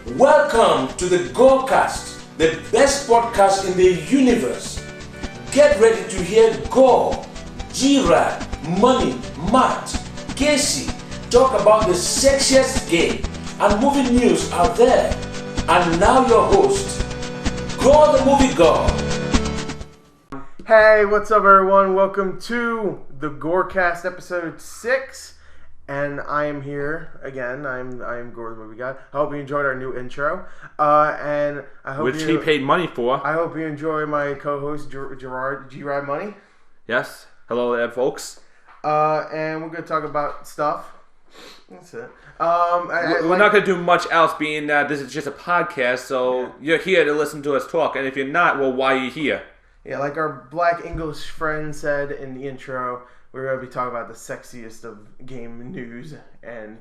Welcome to the GorCast, the best podcast in the universe. Get ready to hear Gore, G-Rad, Money, Matt, Casey talk about the sexiest game and movie news out there. And now your host, Gore the Movie God. Hey, what's up everyone? Welcome to the GorCast episode 6. And I am here again. I am Gore the Movie God. I hope you enjoyed our new intro. And I hope he paid money for. I hope you enjoy my co-host Gerard G-Rad Money. Yes. Hello there, folks. And we're gonna talk about stuff. That's it. We're not gonna do much else, being that this is just a podcast. So You're here to listen to us talk, and if you're not, well, why are you here? Yeah, like our black English friend said in the intro, we're going to be talking about the sexiest of game news and...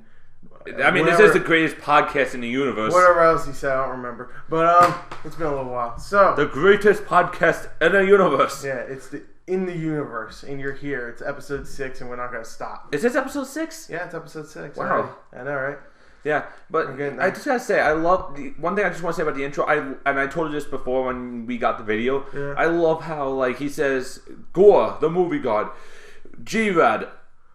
I mean, this is the greatest podcast in the universe. Whatever else he said, I don't remember. But it's been a little while. So the greatest podcast in the universe. Yeah, it's in the universe, and you're here. It's episode 6, and we're not going to stop. Is this episode 6? Yeah, it's episode 6. Wow. Already. I know, right? Yeah, but I just gotta say, I love one thing I just want to say about the intro. I told you this before when we got the video. Yeah. I love how he says Gore, the movie god, G-Rad,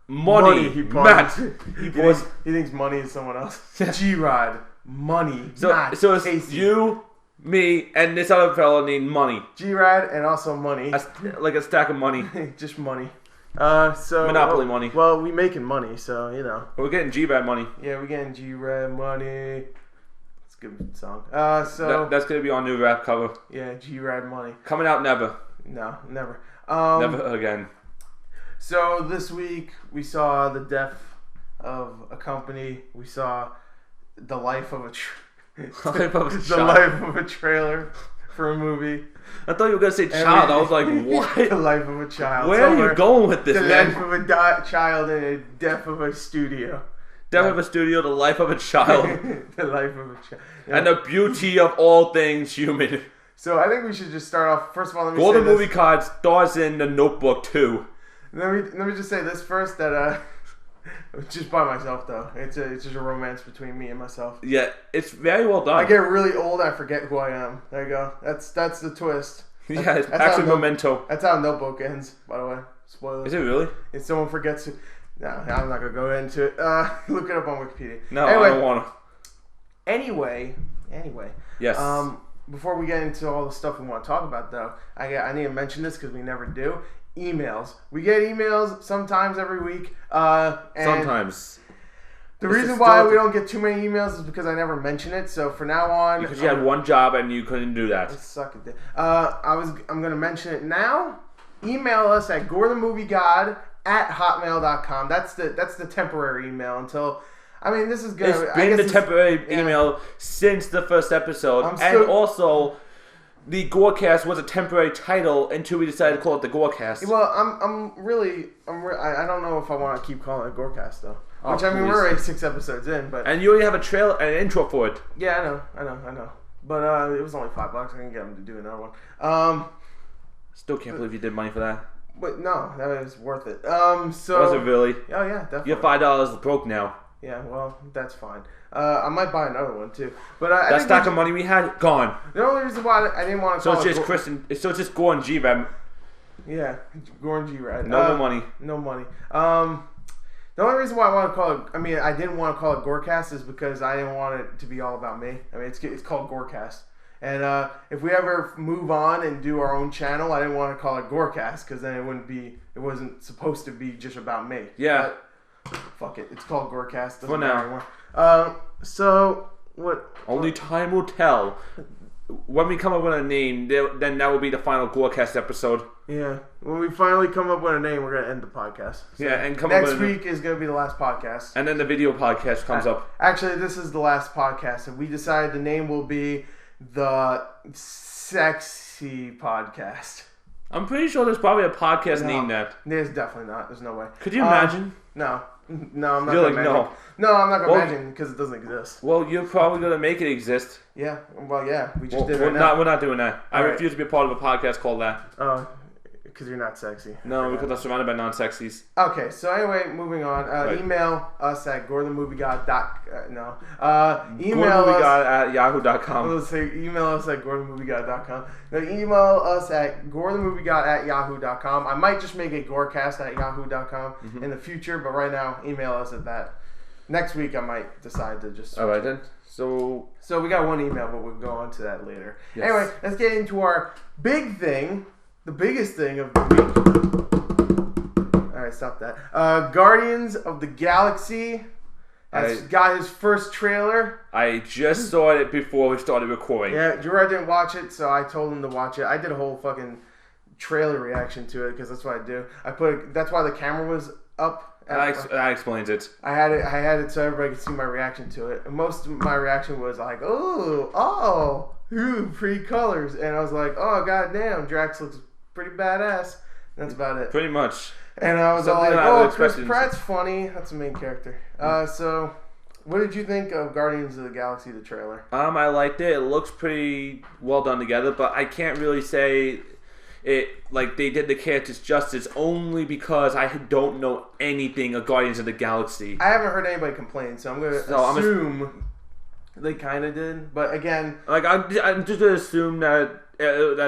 money Matt. He thinks money is someone else. G-Rad, money. So it's Casey. You, me, and this other fella named Money. G-Rad and also money. Like a stack of money. Just money. So Monopoly money. Well, we making money, so you know. We're getting G-Rad money. Yeah, we're getting G-Rad money. It's a good song. That's gonna be our new rap cover. Yeah, G-Rad money. Coming out never. No, never. Never again. So this week we saw the death of a company. We saw the life of a the life of a trailer for a movie. I thought you were gonna say child. I was like, what? The life of a child. Where are you going with this, man? The life of a child and the death of a studio. Death of a studio, the life of a child. The life of a child. Yeah. And the beauty of all things human. So I think we should just start off. First of all, let me Gore say the this. Movie card stars in The Notebook 2. Let me just say this first, that just by myself though. It's just a romance between me and myself. Yeah, it's very well done. I get really old, I forget who I am. There you go. That's the twist. Yeah, it's actually Memento. That's how Notebook ends, by the way. Spoilers. Is it really? If someone forgets to... No, I'm not going to go into it. Look it up on Wikipedia. No, anyway, I don't want to. Anyway. Yes. Before we get into all the stuff we want to talk about, though, I need to mention this because we never do. Emails. We get emails sometimes every week. Sometimes. The reason why we don't get too many emails is because I never mention it. So for now on, because you had one job and you couldn't do that. I suck at it. I'm gonna mention it now. Email us at gorethemoviegod@hotmail.com. That's the temporary email until. I mean, this is good. It's been the temporary email since the first episode, and also the GorCast was a temporary title until we decided to call it the GorCast. Well, I don't know if I want to keep calling it GorCast though. Which, I mean, we're already 6 episodes in, but... And you already have an intro for it. Yeah, I know. But it was only $5. I can get them to do another one. Still can't believe you did money for that. But no, that was worth it. So... Was it really? Oh, yeah, definitely. You're $5 broke now. Yeah, well, that's fine. I might buy another one, too. But that stack of money we had, gone. The only reason why I didn't want to call it... So it's just Gore and G-Rad. Yeah, Gore and G-Rad. No more money. No money. The only reason why I want to call it, I didn't want to call it GorCast is because I didn't want it to be all about me. I mean, it's called GorCast. And if we ever move on and do our own channel, I didn't want to call it GorCast because then it wasn't supposed to be just about me. Yeah. But, fuck it. It's called GorCast. For now. So, what? Only time will tell. When we come up with a name, then that will be the final GorCast episode. Yeah. When we finally come up with a name, we're going to end the podcast. So and next week is going to be the last podcast. And then the video podcast comes up. Actually, this is the last podcast. And we decided the name will be the Sexy Podcast. I'm pretty sure there's probably a podcast named that. There's definitely not. There's no way. Could you imagine? No, I'm not You're going to imagine. No, I'm not going to imagine because it doesn't exist. Well, you're probably going to make it exist. Yeah. Well, yeah. We just did it right now. We're not doing that. I refuse to be a part of a podcast called that. Because you're not sexy. No, because I'm surrounded by non-sexies. Okay, so anyway, moving on. Right. Email us at GorTheMovieGod. Email us at yahoo.com. Let's say email us at GorTheMovieGod.com. Now, email us at GorTheMovieGod at yahoo.com. I might just make a GorCast at yahoo.com in the future, but right now, email us at that. Next week, I might decide to just... All right, then. So we got one email, but we'll go on to that later. Yes. Anyway, let's get into our big thing. The biggest thing of the week. Alright, stop that. Guardians of the Galaxy has got his first trailer. I just saw it before we started recording. Yeah, Gerard didn't watch it, so I told him to watch it. I did a whole fucking trailer reaction to it, because that's what I do. That's why the camera was up. That explains it. I had it so everybody could see my reaction to it. And most of my reaction was like, ooh, pretty colors. And I was like, oh, goddamn, Drax looks pretty badass. That's about it. Pretty much. And I was all like, Chris Pratt's funny. That's the main character. So, what did you think of Guardians of the Galaxy, the trailer? I liked it. It looks pretty well done together, but I can't really say it like they did the characters justice only because I don't know anything of Guardians of the Galaxy. I haven't heard anybody complain, so I'm going to assume they kind of did. But again... I'm just going to assume that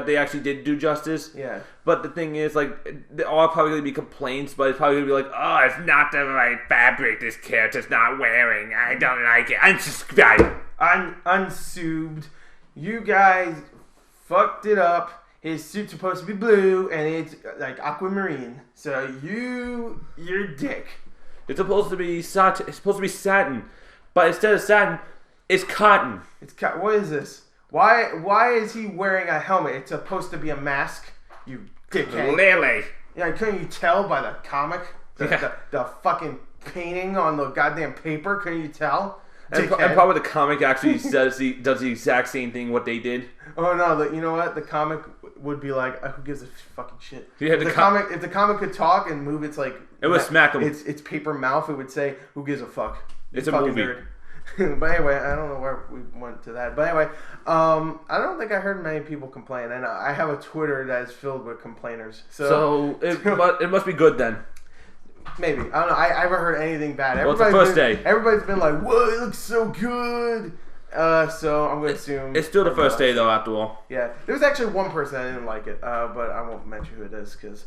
they actually did do justice. Yeah. But the thing is, there are probably going to be complaints, but it's probably going to be like, oh, it's not the right fabric this character's not wearing. I don't like it. Unsubscribe. Unsubbed. You guys fucked it up. His suit's supposed to be blue, and it's like aquamarine. So you're dick. It's supposed to be satin, but instead of satin, it's cotton. What is this? Why is he wearing a helmet? It's supposed to be a mask. You dickhead. Clearly. Yeah, couldn't you tell by the comic? The fucking painting on the goddamn paper. Couldn't you tell? And probably the comic actually does the exact same thing what they did. Oh no! You know what? The comic would be like, who gives a fucking shit? Yeah, if the comic could talk and move, it's like it would smack him. It's paper mouth. It would say, "Who gives a fuck?" It's a movie. Nerd. But anyway, I don't know where we went to that. But anyway, I don't think I heard many people complain, and I have a Twitter that is filled with complainers. So it must be good then. Maybe. I don't know. I haven't heard anything bad. Well, it's the first day. Everybody's been like, whoa, it looks so good. So I'm going to assume... It's still the first day, though, after all. Yeah. There was actually one person that didn't like it, but I won't mention who it is, because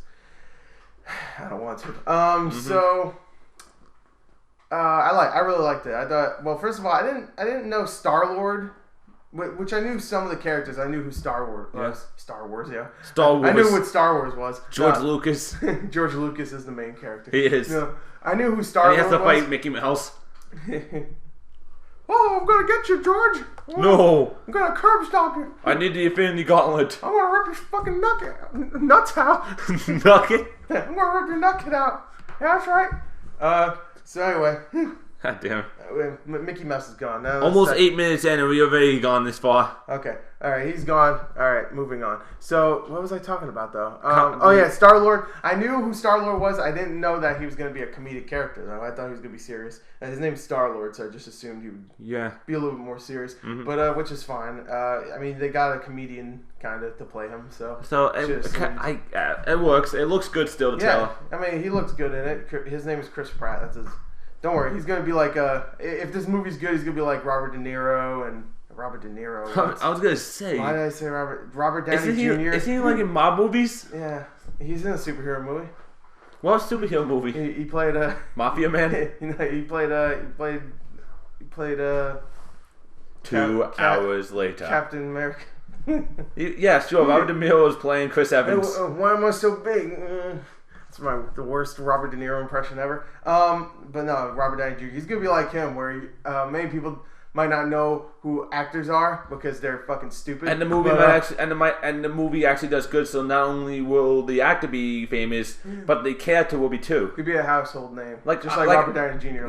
I don't want to. So... I really liked it. I thought... Well, first of all, I didn't know Star-Lord... Which I knew some of the characters. I knew who Star Wars was. Yeah. Star Wars, yeah. Star Wars. I knew what Star Wars was. George Lucas. George Lucas is the main character. He is. I knew who Star Wars was. He has to fight Mickey Mouse. Oh, I'm going to get you, George. Oh, no. I'm going to curb stomp you. I need the Infinity Gauntlet. I'm going to rip your fucking nuts out. Nugget? I'm going to rip your nugget out. Yeah, that's right. So anyway... God damn it. Mickey Mouse is gone. Now almost 8 minutes in and we already gone this far. Okay. Alright, he's gone. Alright, moving on. So, what was I talking about, though? Oh, yeah, Star-Lord. I knew who Star-Lord was. I didn't know that he was going to be a comedic character, though. I thought he was going to be serious. And his name's Star-Lord, so I just assumed he would be a little bit more serious. But, which is fine. I mean, they got a comedian, kind of, to play him, so... it works. It looks good still to tell. I mean, he looks good in it. His name is Chris Pratt. That's his... Don't worry, he's going to be like, if this movie's good, he's going to be like Robert De Niro and... Robert De Niro. I was going to say... Why did I say Robert? Robert Downey Jr.? Isn't he like in mob movies? Yeah, he's in a superhero movie. What superhero movie? He played a... Mafia Man? He played 2 hours later. Captain America. Yeah, sure. Robert De Niro was playing Chris Evans. Why am I so big? It's the worst Robert De Niro impression ever. But no, Robert Downey Jr. He's gonna be like him, where many people might not know who actors are because they're fucking stupid. And the movie the movie actually does good. So not only will the actor be famous, but the character will be too. Could be a household name, just like Robert Downey Jr.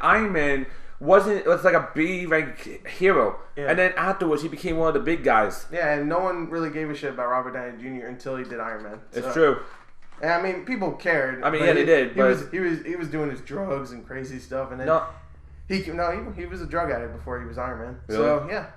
Iron Man was like a B-rank hero, and then afterwards he became one of the big guys. Yeah, and no one really gave a shit about Robert Downey Jr. until he did Iron Man. It's true. And I mean, people cared. I mean, yeah, they did. He was doing his drugs and crazy stuff, and then He was a drug addict before he was Iron Man. Really? So yeah,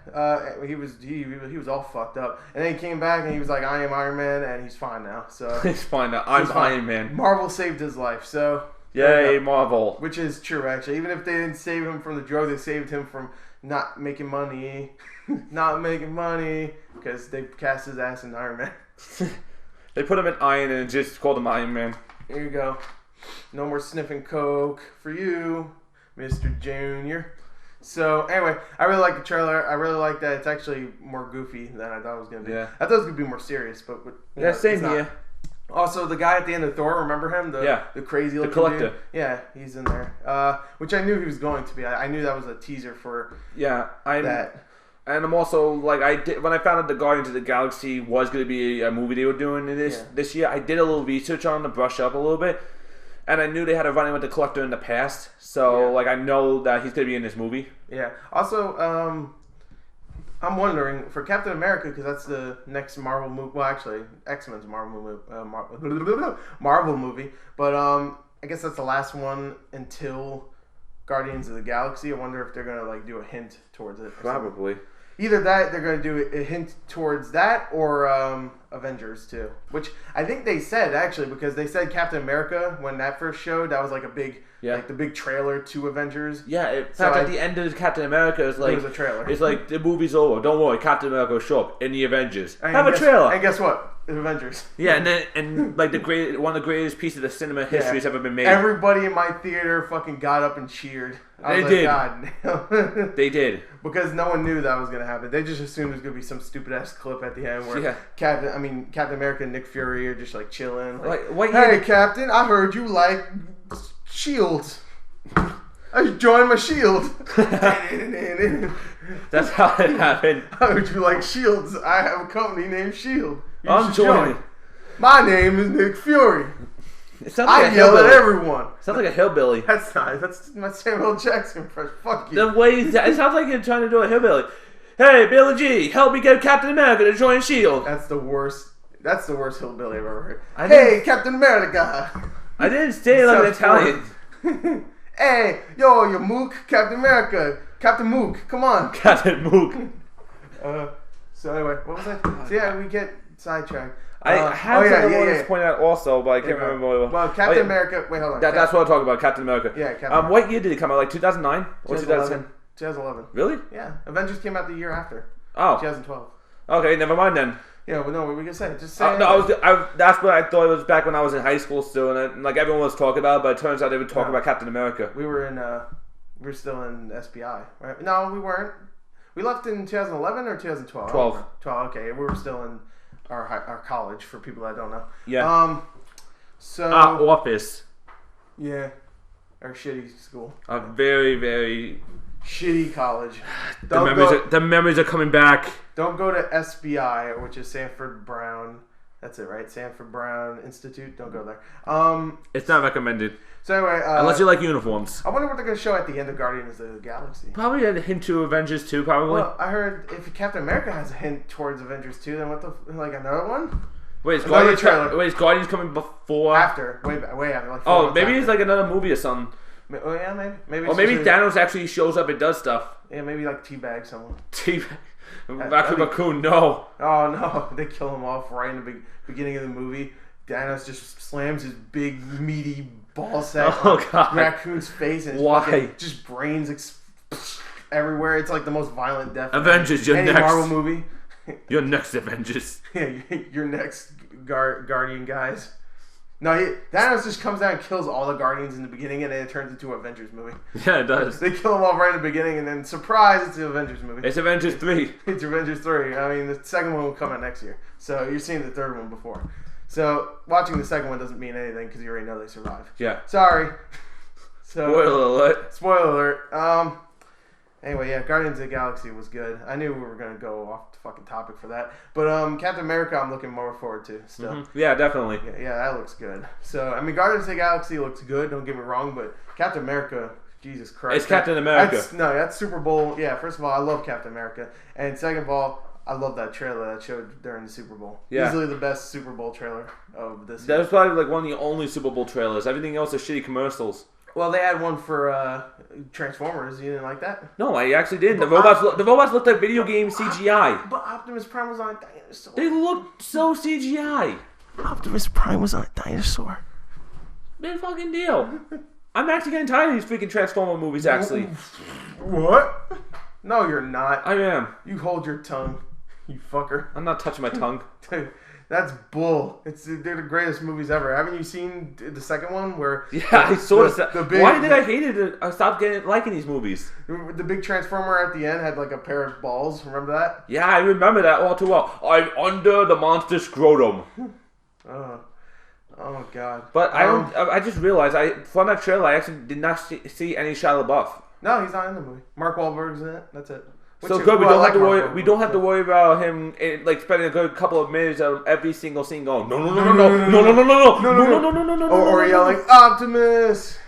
he was all fucked up, and then he came back and he was like, "I am Iron Man," and he's fine now. So He's fine now. I'm Iron Man. Marvel saved his life. So Yay, Marvel. which is true actually. Even if they didn't save him from the drug, they saved him from not making money, because they cast his ass in Iron Man. They put him in Iron and just called him Iron Man. Here you go. No more sniffing coke for you, Mr. Junior. So anyway, I really like the trailer. I really like that it's actually more goofy than I thought it was going to be. Yeah. I thought it was going to be more serious, but Same here. Also, the guy at the end of Thor, remember him? The crazy looking collector. dude? Yeah, he's in there. Which I knew he was going to be. I knew that was a teaser for that. And I'm also like when I found out the Guardians of the Galaxy was going to be a movie they were doing this year. I did a little research on it to brush up a little bit, and I knew they had a running with the Collector in the past. So I know that he's going to be in this movie. Yeah. Also, I'm wondering for Captain America, because that's the next Marvel movie. Well, actually, X-Men's Marvel movie. But I guess that's the last one until Guardians of the Galaxy. I wonder if they're gonna do a hint towards it. Probably. Either that, they're gonna do a hint towards that, or Avengers too. Which I think they said actually, because they said Captain America when that first showed. That was like a big, the big trailer to Avengers. Yeah, in fact, at the end of Captain America, it's like it was a trailer. It's like the movie's over. Don't worry, Captain America will show up in the Avengers. Have a trailer. And guess what? Avengers. Yeah, and like one of the greatest pieces of cinema history has ever been made. Everybody in my theater fucking got up and cheered. They did. God damn. They did. Because no one knew that was gonna happen. They just assumed it was gonna be some stupid ass clip at the end where Captain America and Nick Fury are just like chilling. Hey, Captain, I heard you like shields. I joined my shield. That's how it happened. I heard you like shields. I have a company named Shield. I'm joining. My name is Nick Fury. It sounds like I yell at everyone. It sounds like a hillbilly. That's not. That's my Samuel Jackson impression. Fuck you. The way it sounds like you're trying to do a hillbilly. Hey, Billy G, help me get Captain America to join Shield. That's the worst. That's the worst hillbilly I've ever heard. Hey, Captain America. I didn't say it like an Italian. Hey, yo, you Mook, Captain America, Captain Mook, come on. Captain Mook. So anyway, what was that? So yeah, we get sidetracked. I have something I wanted to point out also, but I can't remember. Well, Captain America. Wait, hold on. That's what I'm talking about. Captain America. Yeah, Captain America. What year did it come out? Like 2009 or 2010? 2011. Really? Yeah. Avengers came out the year after. Oh. 2012. Okay, never mind then. Yeah, well, no, what were we gonna say? Just say. That's what I thought it was back when I was in high school still, and like everyone was talking about it, but it turns out they were talking about Captain America. We were still in SBI, right? No, we weren't. We left in 2011 or 2012. 12. Okay, we were still in our college for people that don't know. Yeah. So. Our office. Yeah. Our shitty school. A very, very shitty college. The memories are coming back. Don't go to SBI, which is Sanford Brown. That's it, right? Sanford Brown Institute. Don't go there. It's not recommended. So anyway, unless you like uniforms. I wonder what they're going to show at the end of Guardians of the Galaxy. Probably a hint to Avengers 2, probably. Well, I heard if Captain America has a hint towards Avengers 2, then what the another one? Wait, is Guardians coming before? After, way after. Like maybe it's like another movie or something. Oh yeah, maybe. Or maybe Thanos actually shows up and does stuff. Yeah, maybe like teabag someone. Raccoon, no. Oh no, they kill him off right in the beginning of the movie. Thanos just slams his big meaty ball sack on Raccoon's face, and just brains everywhere. It's like the most violent death. Avengers, you're next. Marvel movie. Your next Avengers. Yeah, your next Guardian guys. No, Thanos just comes down and kills all the Guardians in the beginning, and then it turns into an Avengers movie. Yeah, it does. They kill them all right in the beginning, and then surprise, it's an Avengers movie. It's Avengers 3. It's Avengers 3. I mean, the second one will come out next year, so you're seeing the third one before. So watching the second one doesn't mean anything because you already know they survive. Yeah. Sorry. Spoiler alert. Spoiler alert. Anyway, yeah, Guardians of the Galaxy was good. I knew we were going to go off the fucking topic for that. But Captain America, I'm looking more forward to still. Mm-hmm. Yeah, definitely. Yeah, that looks good. So, I mean, Guardians of the Galaxy looks good, don't get me wrong, but Captain America, Jesus Christ. It's Captain America. That's Super Bowl. Yeah, first of all, I love Captain America. And second of all, I love that trailer that showed during the Super Bowl. Yeah. Easily the best Super Bowl trailer of this year. That was probably like one of the only Super Bowl trailers. Everything else are shitty commercials. Well, they had one for Transformers. You didn't like that? No, I actually didn't. The robots looked like video game CGI. But Optimus Prime was on a dinosaur. They looked so CGI. Optimus Prime was on a dinosaur. Big fucking deal. I'm actually getting tired of these freaking Transformer movies, actually. What? No, you're not. I am. You hold your tongue, you fucker. I'm not touching my tongue. Dude, that's bull. They're the greatest movies ever. Haven't you seen the second one where? Yeah, I saw it. Why did I hate it? I stopped liking these movies. The big Transformer at the end had like a pair of balls. Remember that? Yeah, I remember that all too well. I'm under the monster scrotum. Oh God! But I just realized from that trailer I actually did not see any Shia LaBeouf. No, he's not in the movie. Mark Wahlberg's in it. That's it. So good. We don't have to worry about him like spending a good couple of minutes of every single scene going no. Or yelling Optimus,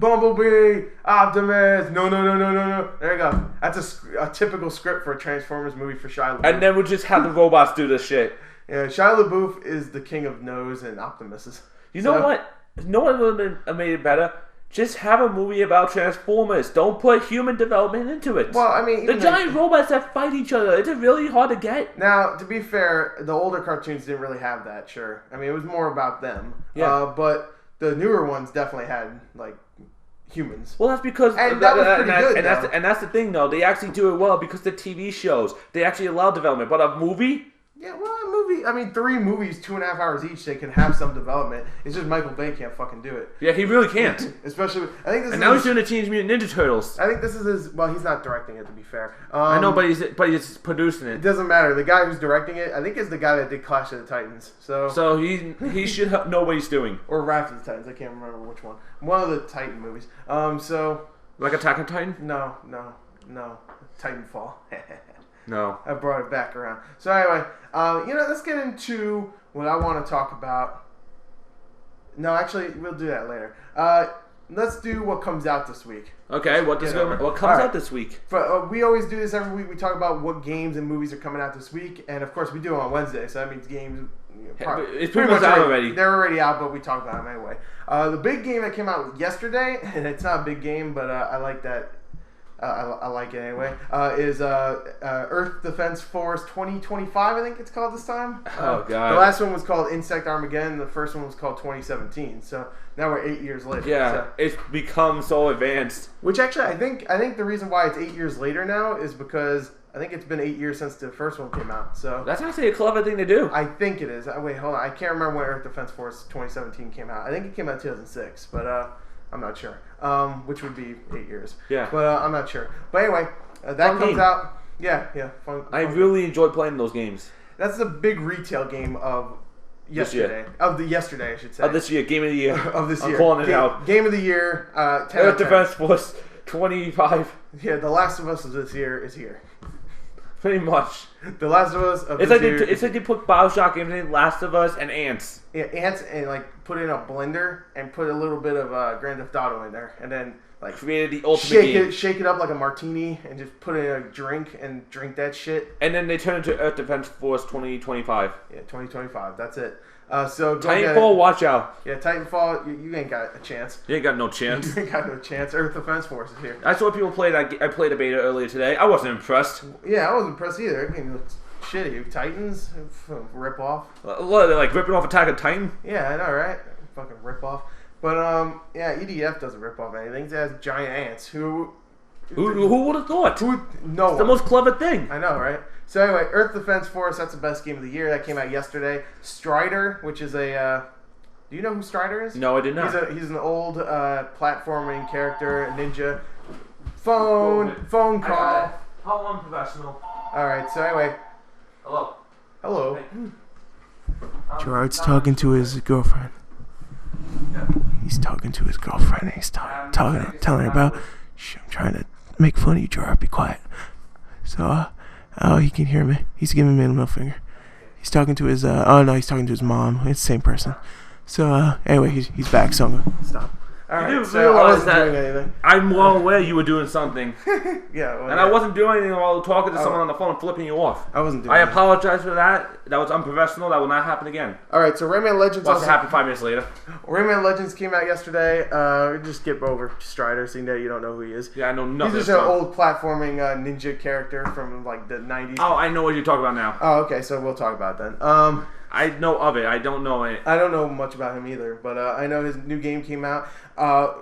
Bumblebee, Optimus. No. There you go. That's a typical script for a Transformers movie for Shia LaBeouf. And then we'll just have the robots do this shit. Yeah, Shia LaBeouf is the king of no's and Optimuses. You know what? No one would have made it better. Just have a movie about Transformers. Don't put human development into it. Well, I mean, the giant robots that fight each other. It's really hard to get. Now, to be fair, the older cartoons didn't really have that. Sure, I mean, it was more about them. Yeah. But the newer ones definitely had like humans. Well, that's because and that was pretty good. And that's the thing, though. They actually do it well because the TV shows they actually allow development. But a movie. Yeah, well, a movie. I mean, 3 movies, 2.5 hours each. They can have some development. It's just Michael Bay can't fucking do it. Yeah, he really can't. Especially, I think this. And now he's doing the Teenage Mutant Ninja Turtles. I think this is his. Well, he's not directing it, to be fair. I know, but he's producing it. It doesn't matter. The guy who's directing it, I think, is the guy that did Clash of the Titans. So he should know what he's doing. Or Wrath of the Titans. I can't remember which one. One of the Titan movies. Like Attack on Titan? No. Titanfall. No. I brought it back around. So anyway, let's get into what I want to talk about. No, actually, we'll do that later. Let's do what comes out this week. Okay, what comes out this week? We always do this every week. We talk about what games and movies are coming out this week, and of course, we do it on Wednesday. So that means games. It's pretty much out already. They're already out, but we talk about them anyway. The big game that came out yesterday, and it's not a big game, but I like that. I like it anyway. Is Earth Defense Force 2025? I think it's called this time. Oh God! The last one was called Insect Armageddon. The first one was called 2017. So now we're 8 years later. Yeah, it's become so advanced. Which actually, I think the reason why it's 8 years later now is because I think it's been 8 years since the first one came out. So that's actually a clever thing to do. I think it is. Wait, hold on. I can't remember when Earth Defense Force 2017 came out. I think it came out in 2006, but I'm not sure. Which would be 8 years. Yeah. But I'm not sure. But anyway, that fun comes game. out. Yeah. Fun I really enjoy playing those games. That's the big retail game of yesterday. Yesterday, I should say. Of this year. Game of the year. Of this year. I'm calling it out. Game of the year. 10 Earth Defense Force 25. Yeah, The Last of Us of this year is here. Pretty much. The Last of Us of it's this like year. It's like they put Bioshock in Last of Us and Ants. Yeah, Ants, and like put it in a blender and put a little bit of Grand Theft Auto in there, and then like created the ultimate game. Shake it up like a martini, and just put it in a drink and drink that shit. And then they turn into Earth Defense Force 2025. Yeah, 2025. That's it. So go Titanfall, watch out. Yeah, Titanfall, you ain't got a chance. You ain't got no chance. You ain't got no chance. Earth Defense Force is here. I saw people play that. I played a beta earlier today. I wasn't impressed. Yeah, I wasn't impressed either. That game looks shitty. Titans, rip off. What, they're like ripping off Attack on Titan? Yeah, I know, right? Fucking rip off. But yeah, EDF doesn't rip off anything. It has giant ants. Who would have thought? No It's one. the most clever thing. I know, right? So anyway, Earth Defense Force, that's the best game of the year. That came out yesterday. Strider, which is a... do you know who Strider is? No, I did not. He's an old platforming character, a ninja. Phone call. How unprofessional. Alright, so anyway. Hello. Hey. Gerard's talking to his girlfriend. Yeah. He's talking to his girlfriend and he's telling her about... Shh, I'm trying to make fun of you, Gerard. Be quiet. So, he can hear me. He's giving me a middle finger. He's talking to his, he's talking to his mom. It's the same person. So, anyway, he's back, so I'm gonna stop. All right, You do so I realize wasn't that doing anything. I'm well aware you were doing something. Yeah, well, And I wasn't doing anything while talking to someone on the phone and flipping you off. I wasn't doing I anything. apologize for that. That was unprofessional. That will not happen again. All right, so Rayman Legends Watch also... it happen 5 minutes later. Rayman Legends came out yesterday. Just skip over Strider, seeing that you don't know who he is. Yeah, I know nothing. He's just an old platforming ninja character from like the 90s. Oh, I know what you're talking about now. Oh, okay, so we'll talk about it then. I know of it. I don't know it. I don't know much about him either, but I know his new game came out.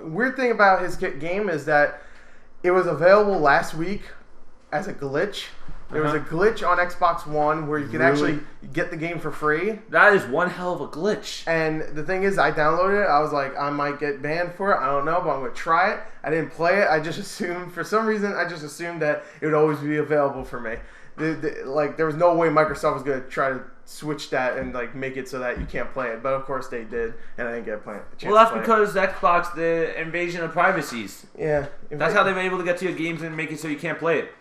Weird thing about his game is that it was available last week as a glitch. There was a glitch on Xbox One where you could actually get the game for free. That is one hell of a glitch. And the thing is, I downloaded it. I was like, I might get banned for it. I don't know, but I'm going to try it. I didn't play it. I just assumed, for some reason, that it would always be available for me. Like, there was no way Microsoft was going to try to switch that and like make it so that you can't play it, but of course they did, and I didn't get a chance. Well, that's because Xbox, the invasion of privacies. Yeah, that's how they were able to get to your games and make it so you can't play it.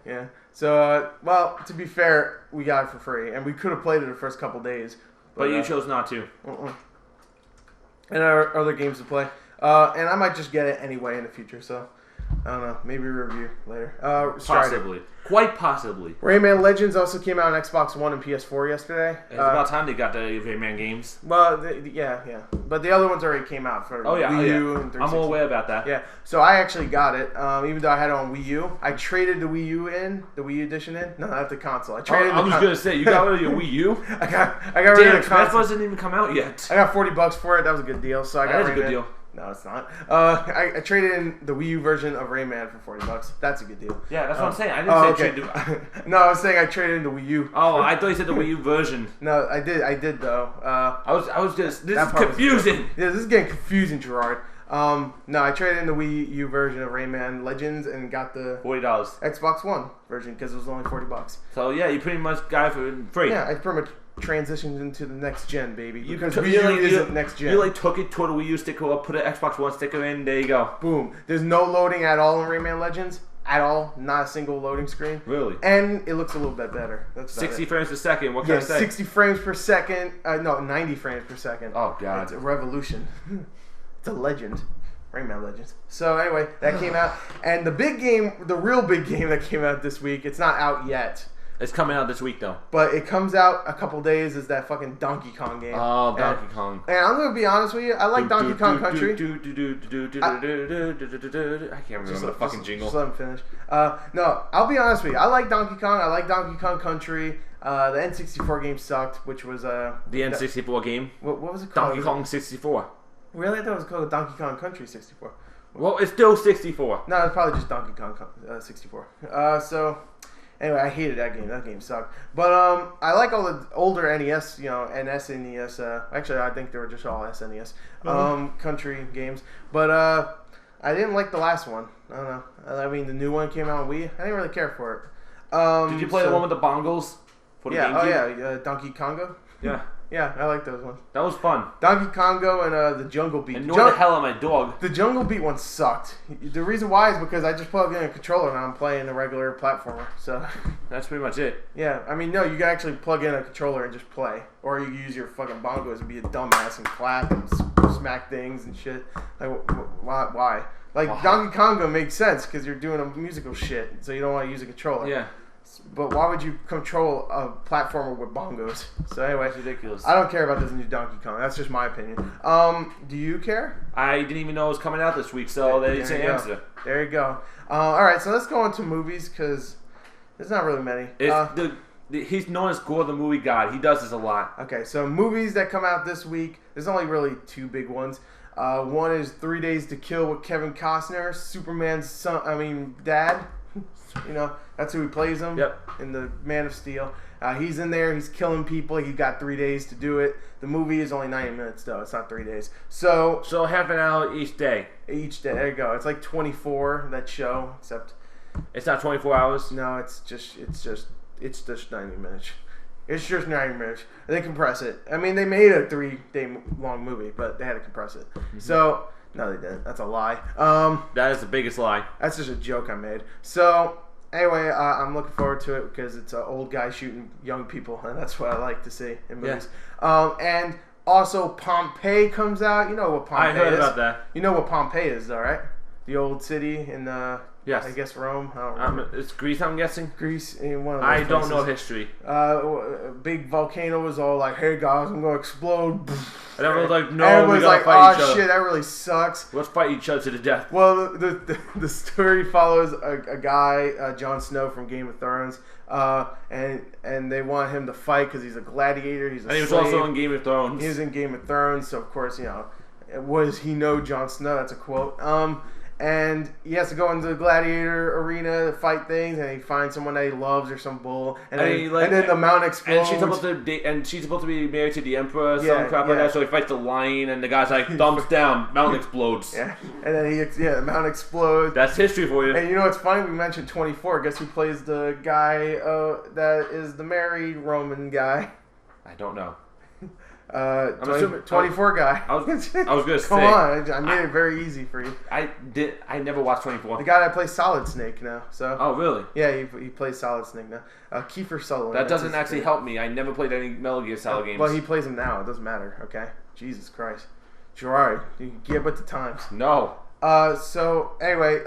Yeah. So, well, to be fair, we got it for free, and we could have played it the first couple days, but you chose not to. And there are other games to play, and I might just get it anyway in the future. So, I don't know, maybe review later. Possibly. Quite possibly. Rayman Legends also came out on Xbox One and PS4 yesterday. It's about time they got the Rayman games. Well, yeah. But the other ones already came out for Wii U and 360. I'm all aware about that. Yeah, so I actually got it, even though I had it on Wii U. I traded the Wii U edition in. No, not the console. I was going to say, you got rid of your Wii U? I got rid of the console. That doesn't even come out yet. I got $40 for it. That was a good deal. So I got That is a good deal. No, it's not. I traded in the Wii U version of Rayman for $40. That's a good deal. Yeah, that's what I'm saying. I didn't say trade. No, I was saying I traded in the Wii U. Oh, I thought you said the Wii U version. No, I did though. I was just. This is confusing. Yeah, this is getting confusing, Gerard. No, I traded in the Wii U version of Rayman Legends and got the $40 Xbox One version because it was only $40. So yeah, you pretty much got it for free. Yeah, I pretty much transitioned into the next gen, baby. Because Wii U isn't next gen. You like took it, tore the Wii U sticker up, put an Xbox One sticker in. There you go. Boom. There's no loading at all in Rayman Legends. At all, not a single loading screen. Really? And it looks a little bit better. That's 60 frames per second. What can I say? 60 frames per second. No, 90 frames per second. Oh god, it's a revolution. It's a legend. Rayman Legends. So anyway, that came out, and the real big game that came out this week. It's not out yet. It's coming out this week though. But it comes out a couple days. Is that fucking Donkey Kong game? Oh, Donkey Kong. And I'm gonna be honest with you. I like Donkey Kong Country. I can't remember the fucking jingle. Just let him finish. No, I'll be honest with you. I like Donkey Kong. I like Donkey Kong Country. The N64 game sucked, which was the N64 game. What was it called? Donkey Kong 64. Really? I thought it was called Donkey Kong Country 64. Well, it's still 64. No, it's probably just Donkey Kong 64. So, anyway, I hated that game. That game sucked. But I like all the older NES, and SNES. Actually, I think they were just all SNES country games. But I didn't like the last one. I don't know. I mean, the new one came out on Wii. I didn't really care for it. Did you play the one with the bongos? For the GameCube? Donkey Kongo. Yeah. Yeah, I like those ones. That was fun. Donkey Kongo and the Jungle Beat. Ignore the hell out of my dog. The Jungle Beat one sucked. The reason why is because I just plugged in a controller and I'm playing a regular platformer. So that's pretty much it. Yeah, I mean, no, you can actually plug in a controller and just play, or you can use your fucking bongos and be a dumbass and clap and smack things and shit. Like, why? Like Donkey Kongo makes sense because you're doing a musical shit, so you don't want to use a controller. Yeah. But why would you control a platformer with bongos? So anyway, it's ridiculous. I don't care about this new Donkey Kong. That's just my opinion. Do you care? I didn't even know it was coming out this week, so there you say answer. There you go. All right, so let's go into movies because there's not really many. He's known as Gore the Movie God. He does this a lot. Okay, so movies that come out this week. There's only really two big ones. One is 3 Days to Kill with Kevin Costner, Superman's dad. That's who he plays him. Yep. In the Man of Steel. He's in there. He's killing people. He got 3 days to do it. The movie is only 90 minutes, though. It's not 3 days. So half an hour each day. Each day. There you go. It's like 24, that show, except... It's not 24 hours? No, it's just 90 minutes. It's just 90 minutes. They compress it. I mean, they made a 3-day long movie, but they had to compress it. Mm-hmm. So... No, they didn't. That's a lie. That is the biggest lie. That's just a joke I made. So, anyway, I'm looking forward to it because it's an old guy shooting young people, and that's what I like to see in movies. And Also, Pompeii comes out. You know what Pompeii is. I heard about that. You know what Pompeii is, though, right? The old city in, yes. I guess, Rome. I don't remember. It's Greece, I'm guessing? Greece, in one of those I don't places. know history. Big volcano was all like, hey, guys, I'm going to explode. And everyone's like, no, everyone's we gotta like, fight each oh, other. shit, that really sucks. Let's fight each other to the death. Well, the story follows a guy, Jon Snow from Game of Thrones, and they want him to fight because he's a gladiator. He's a And he was slave. also in Game of Thrones. He was in Game of Thrones, so of course, was he know Jon Snow? That's a quote. And he has to go into the gladiator arena to fight things, and he finds someone that he loves or some bull, and then the mount explodes. And she's supposed to be married to the emperor or some crap like that. So he fights the lion, and the guy's like, thumbs down, mountain explodes. Yeah, and then the mount explodes. That's history for you. And you know what's funny? We mentioned 24. Guess who plays the guy that is the married Roman guy? I don't know. I'm assuming 24 guy. I was gonna say. Come on, I made it very easy for you. I never watched 24. The guy that plays Solid Snake now. So. Oh really? Yeah, he plays Solid Snake now. Kiefer Sutherland. That doesn't actually help me. I never played any Metal Gear Solid games. Well, he plays him now. It doesn't matter. Okay. Jesus Christ, Gerard, you get with the times. No. So anyway,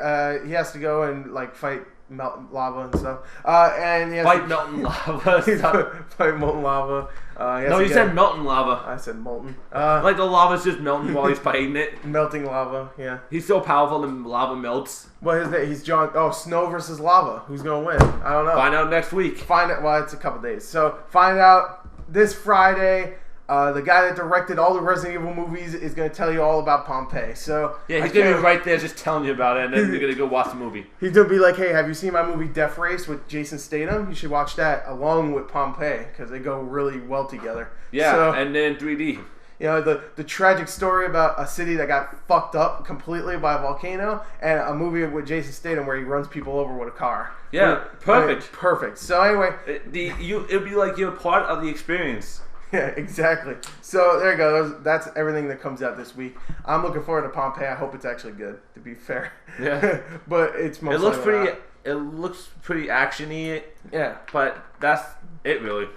he has to go and fight lava and stuff. And he has fight molten lava. Fight molten lava. No, you said melting lava. I said molten. Like the lava's just melting while he's fighting it. Melting lava. Yeah. He's so powerful the lava melts. Well, his name, he's John. Oh, Snow versus Lava. Who's gonna win? I don't know. Find out next week. Find out. Well, it's a couple days. So find out this Friday. The guy that directed all the Resident Evil movies is going to tell you all about Pompeii. So yeah, he's going to be right there just telling you about it, and then you're going to go watch the movie. He's going to be like, hey, have you seen my movie Death Race with Jason Statham? You should watch that along with Pompeii because they go really well together. Yeah, so, and then 3D. You know, the tragic story about a city that got fucked up completely by a volcano, and a movie with Jason Statham where he runs people over with a car. Yeah, perfect. Perfect. So anyway. It'd be like you're part of the experience. Yeah, exactly. So there you go. That's everything that comes out this week. I'm looking forward to Pompeii. I hope it's actually good. To be fair. Yeah. But it's mostly. It looks pretty actiony. Yeah, but that's it really.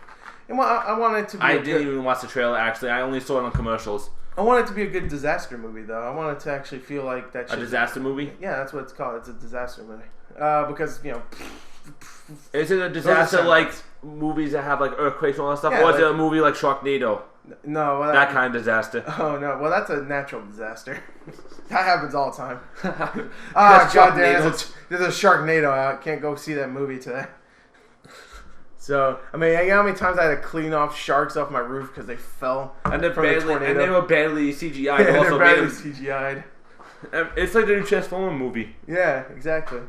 And well, I want it to be. I didn't even watch the trailer. Actually, I only saw it on commercials. I want it to be a good disaster movie, though. I want it to actually feel like that. A disaster movie? Yeah, that's what it's called. It's a disaster movie. Because Is it a disaster like movies that have like earthquakes and all that stuff, or is it a movie like Sharknado? No, well, that kind of disaster. Oh no, well that's a natural disaster. That happens all the time. God damn, there's a Sharknado out. Can't go see that movie today. So I mean, you know how many times I had to clean off sharks off my roof because they fell and from the tornado? And they were badly CGI'd. Yeah, they're badly CGI'd. It's like the new Transformer movie. Yeah, exactly.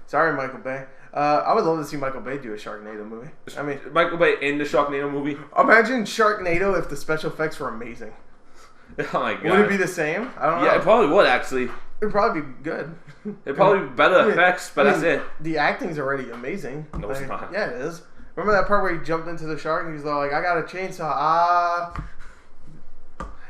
Sorry, Michael Bay. I would love to see Michael Bay do a Sharknado movie. I mean, Michael Bay in the Sharknado movie. Imagine Sharknado if the special effects were amazing. Oh my god! Would it be the same? I don't know. Yeah, it probably would actually. It'd probably be good. It'd probably be better effects, but that's it. The acting's already amazing. No, it's not. Yeah, it is. Remember that part where he jumped into the shark and he's like, "I got a chainsaw."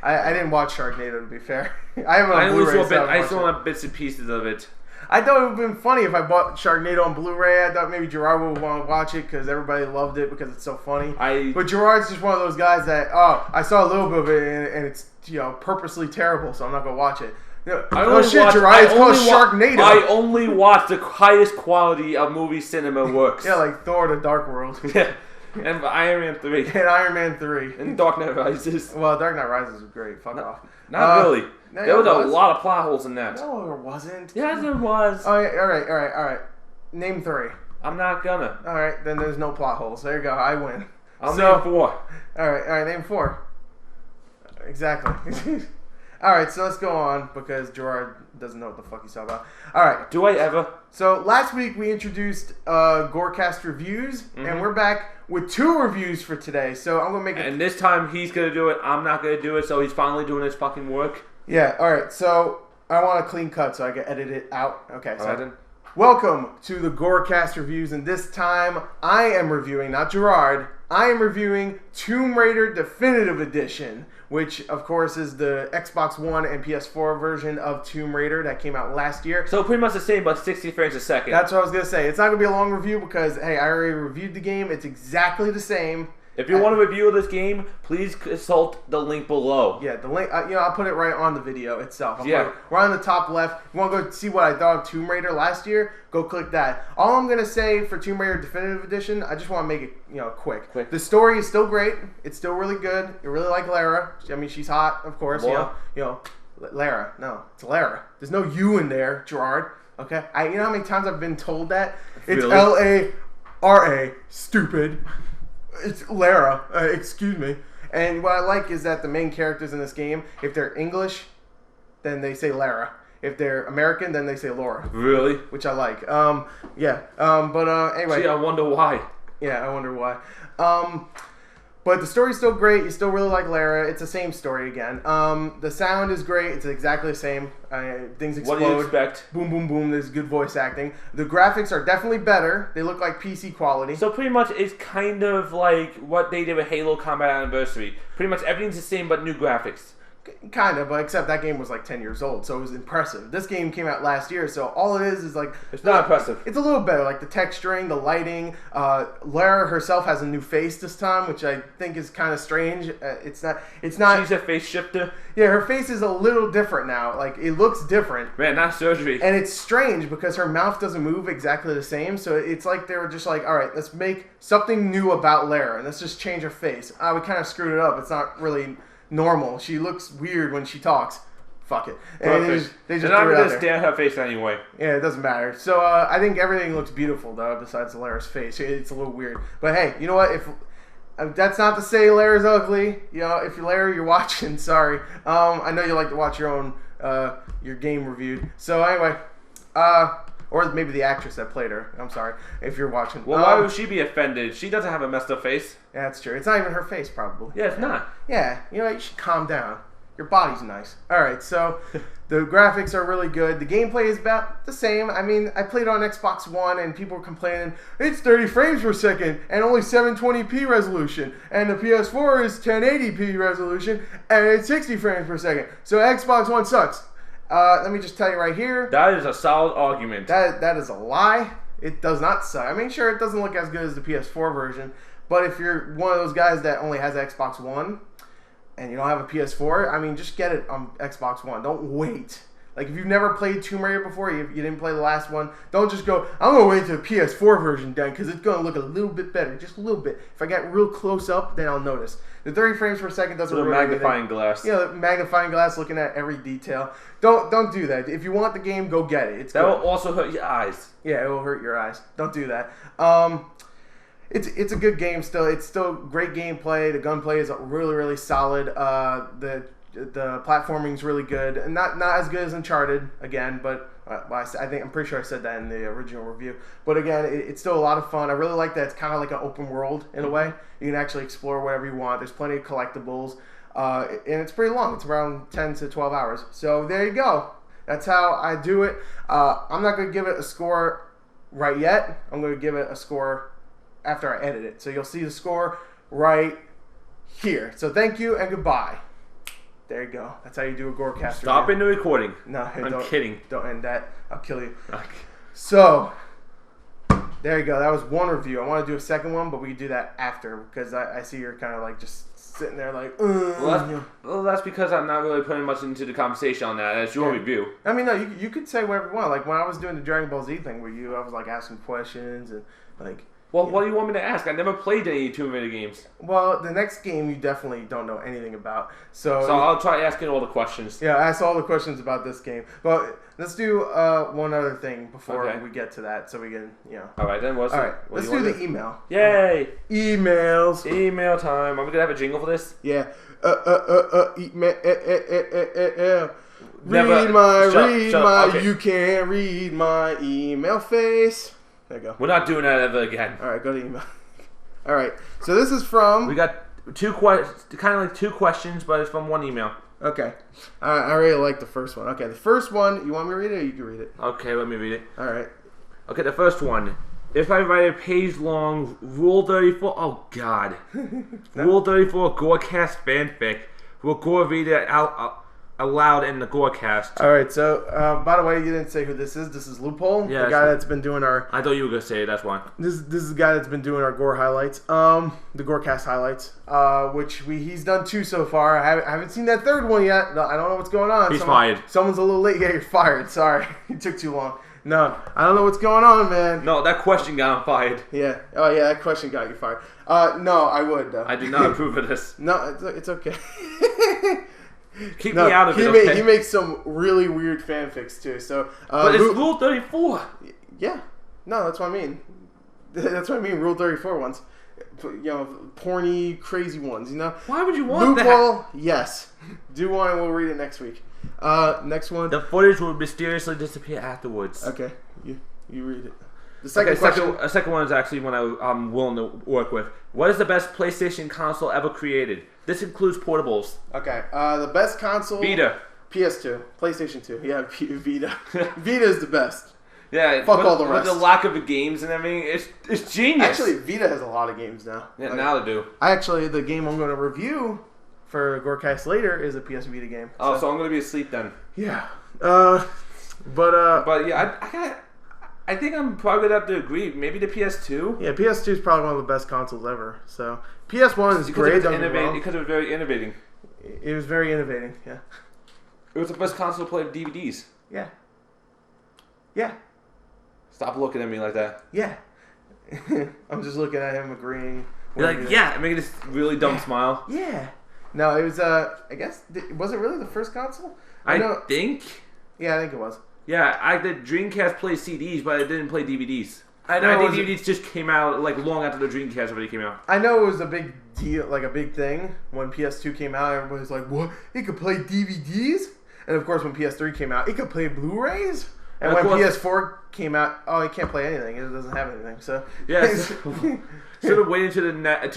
I didn't watch Sharknado, to be fair. I have it on Blu-ray. I saw bits and pieces of it. I thought it would have been funny if I bought Sharknado on Blu-ray. I thought maybe Gerard would want to watch it because everybody loved it because it's so funny. But Gerard's just one of those guys that, I saw a little bit of it and it's purposely terrible, so I'm not going to watch it. Gerard, it's called Sharknado. I only watch the highest quality of movie cinema works. Yeah, like Thor: The Dark World. Yeah. And Iron Man 3. And Iron Man 3. And Dark Knight Rises. Well, Dark Knight Rises was great. Fuck off. Not really. There was a lot of plot holes in that. No, there wasn't. Yes, there was. Oh, yeah, all right. Name 3. I'm not gonna. All right, then there's no plot holes. There you go. I win. I'll name 4. All right, name 4. Exactly. All right, so let's go on because Gerard doesn't know what the fuck he's talking about. All right. Do I ever? So last week we introduced GorCast reviews, and we're back with 2 reviews for today. So I'm gonna make it. And this time he's gonna do it. I'm not gonna do it. So he's finally doing his fucking work. Yeah. All right. So I want a clean cut so I can edit it out. Okay. So then. Welcome to the GorCast reviews, and this time I am reviewing, not Gerard. I am reviewing Tomb Raider Definitive Edition, which, of course, is the Xbox One and PS4 version of Tomb Raider that came out last year. So pretty much the same, but 60 frames a second. That's what I was going to say. It's not going to be a long review because, hey, I already reviewed the game. It's exactly the same. If you want a review of this game, please consult the link below. Yeah, the link. I'll put it right on the video itself. Yeah. Right on the top left. If you want to go see what I thought of Tomb Raider last year, go click that. All I'm gonna say for Tomb Raider Definitive Edition, I just want to make it quick. The story is still great. It's still really good. You really like Lara. I mean, she's hot, of course. Lara. No, it's Lara. There's no U in there, Gerard. Okay. You know how many times I've been told that? It's Really? Lara. Stupid. It's Lara. Excuse me. And what I like is that the main characters in this game, if they're English, then they say Lara. If they're American, then they say Laura. Really? Which I like. Anyway. Gee, I wonder why. Yeah, I wonder why. But the story's still great. You still really like Lara. It's the same story again. The sound is great. It's exactly the same. Things explode. What do you expect? Boom, boom, boom. There's good voice acting. The graphics are definitely better. They look like PC quality. So pretty much it's kind of like what they did with Halo Combat Anniversary. Pretty much everything's the same but new graphics. Kind of, but except that game was like 10 years old, so it was impressive. This game came out last year, so all it is like... It's not impressive. It's a little better, like the texturing, the lighting. Lara herself has a new face this time, which I think is kind of strange. It's not... She's a face shifter? Yeah, her face is a little different now. Like, it looks different. Man, not surgery. And it's strange because her mouth doesn't move exactly the same, so it's like they were just like, all right, let's make something new about Lara, and let's just change her face. We kind of screwed it up. It's not really... normal. She looks weird when she talks. Fuck it. And they just threw it out there. Stand her face anyway. Yeah, it doesn't matter. So I think everything looks beautiful though, besides Lara's face. It's a little weird. But hey, you know what? If that's not to say Lara's ugly. If you're Lara, you're watching. Sorry. I know you like to watch your own your game reviewed. So anyway, or maybe the actress that played her. I'm sorry if you're watching. Well, why would she be offended? She doesn't have a messed up face. Yeah, that's true. It's not even her face, probably. Yeah, it's not. Yeah, you should calm down. Your body's nice. Alright, so the graphics are really good. The gameplay is about the same. I mean, I played on Xbox One and people were complaining, it's 30 frames per second and only 720p resolution. And the PS4 is 1080p resolution and it's 60 frames per second. So Xbox One sucks. Let me just tell you right here. That is a solid argument. That is a lie. It does not suck. I mean, sure, it doesn't look as good as the PS4 version. But if you're one of those guys that only has Xbox One and you don't have a PS4, I mean, just get it on Xbox One. Don't wait. Like, if you've never played Tomb Raider before, you didn't play the last one, don't just go, I'm going to wait till the PS4 version done because it's going to look a little bit better. Just a little bit. If I get real close up, then I'll notice. The 30 frames per second doesn't ruin anything. Magnifying glass. Yeah, the magnifying glass, looking at every detail. Don't do that. If you want the game, go get it. It's that good. will also hurt your eyes. Yeah, it will hurt your eyes. Don't do that. It's a good game still. It's still great gameplay. The gunplay is really, really solid. The platforming's really good. And not as good as Uncharted, again, but I'm pretty sure I said that in the original review. But again, it's still a lot of fun. I really like that it's kind of like an open world in a way. You can actually explore whatever you want. There's plenty of collectibles. And it's pretty long. It's around 10 to 12 hours. So there you go. That's how I do it. I'm not going to give it a score right yet. I'm going to give it a score after I edit it. So you'll see the score right here. So thank you and goodbye. There you go. That's how you do a GorCast. Stop in the recording. No, I'm kidding. Don't end that. I'll kill you. Okay. So, there you go. That was one review. I want to do a second one, but we can do that after because I see you're kind of like just sitting there like, Well, that's because I'm not really putting much into the conversation on that. That's your review. I mean, no, you could say whatever you want. Like when I was doing the Dragon Ball Z thing with you, I was like asking questions and like... Well, what do you want me to ask? I never played any Tomb Raider games. Well, the next game you definitely don't know anything about. So I'll try asking all the questions. Yeah, ask all the questions about this game. But let's do one other thing before we get to that, so we can, All right, then. Let's do the email. Yay! Emails. Email time. Are we gonna have a jingle for this? Yeah. You can't read my email face. There you go. We're not doing that ever again. All right, go to email. All right, so this is from... We got kind of like two questions, but it's from one email. Okay. I really like the first one. Okay, the first one, you want me to read it or you can read it? Okay, let me read it. All right. Okay, the first one. If I write a page-long Rule 34... Oh, God. No. Rule 34 GorCast fanfic, will Gore read it out... allowed in the GorCast. All right, so by the way, you didn't say who this is. This is Loophole, Yeah, the guy that's been doing our. I thought you were gonna say it. That's why. This is the guy that's been doing our Gore highlights, the GorCast highlights, which he's done 2 so far. I haven't seen that 3rd one yet. No, I don't know what's going on. He's fired. Someone's a little late. Yeah, you're fired. Sorry, it took too long. No, I don't know what's going on, man. No, that question got him fired. Yeah. Oh yeah, that question got you fired. No, I would though. I do not approve of this. No, it's okay. Keep me out of it. He makes some really weird fanfics too. So, but it's Rule 34. Yeah, no, that's what I mean. That's what I mean. Rule 34 ones, porny, crazy ones. Why would you want Loophole, yes. Do one, and we'll read it next week. Next one. The footage will mysteriously disappear afterwards. Okay, you read it. The second question. A second one is actually one I'm willing to work with. What is the best PlayStation console ever created? This includes portables. Okay. The best console. Vita. PS2. PlayStation 2. Yeah, Vita. Vita is the best. Yeah. Fuck all the rest. With the lack of the games and everything, it's genius. Actually, Vita has a lot of games now. Yeah, now they do. Actually, the game I'm going to review for GorCast later is a PS Vita game. Oh, so I'm going to be asleep then. Yeah. But yeah, I think I'm probably going to have to agree. Maybe the PS2. Yeah, PS2 is probably one of the best consoles ever. So PS1 is great. Because it was very innovating. It was very innovating. Yeah. It was the best console to play with DVDs. Yeah. Yeah. Stop looking at me like that. Yeah. I'm just looking at him agreeing. You're like, yeah, making this really dumb smile. Yeah. No, it was, I guess, was it really the first console? I think. Yeah, I think it was. Yeah, the Dreamcast played CDs, but it didn't play DVDs. I know. I think DVDs just came out like long after the Dreamcast already came out. I know it was a big deal, like a big thing when PS2 came out. Everybody was like, "What? It could play DVDs?" And of course, when PS3 came out, it could play Blu-rays. And when PS4 came out, it can't play anything. It doesn't have anything. So yeah, should have waited to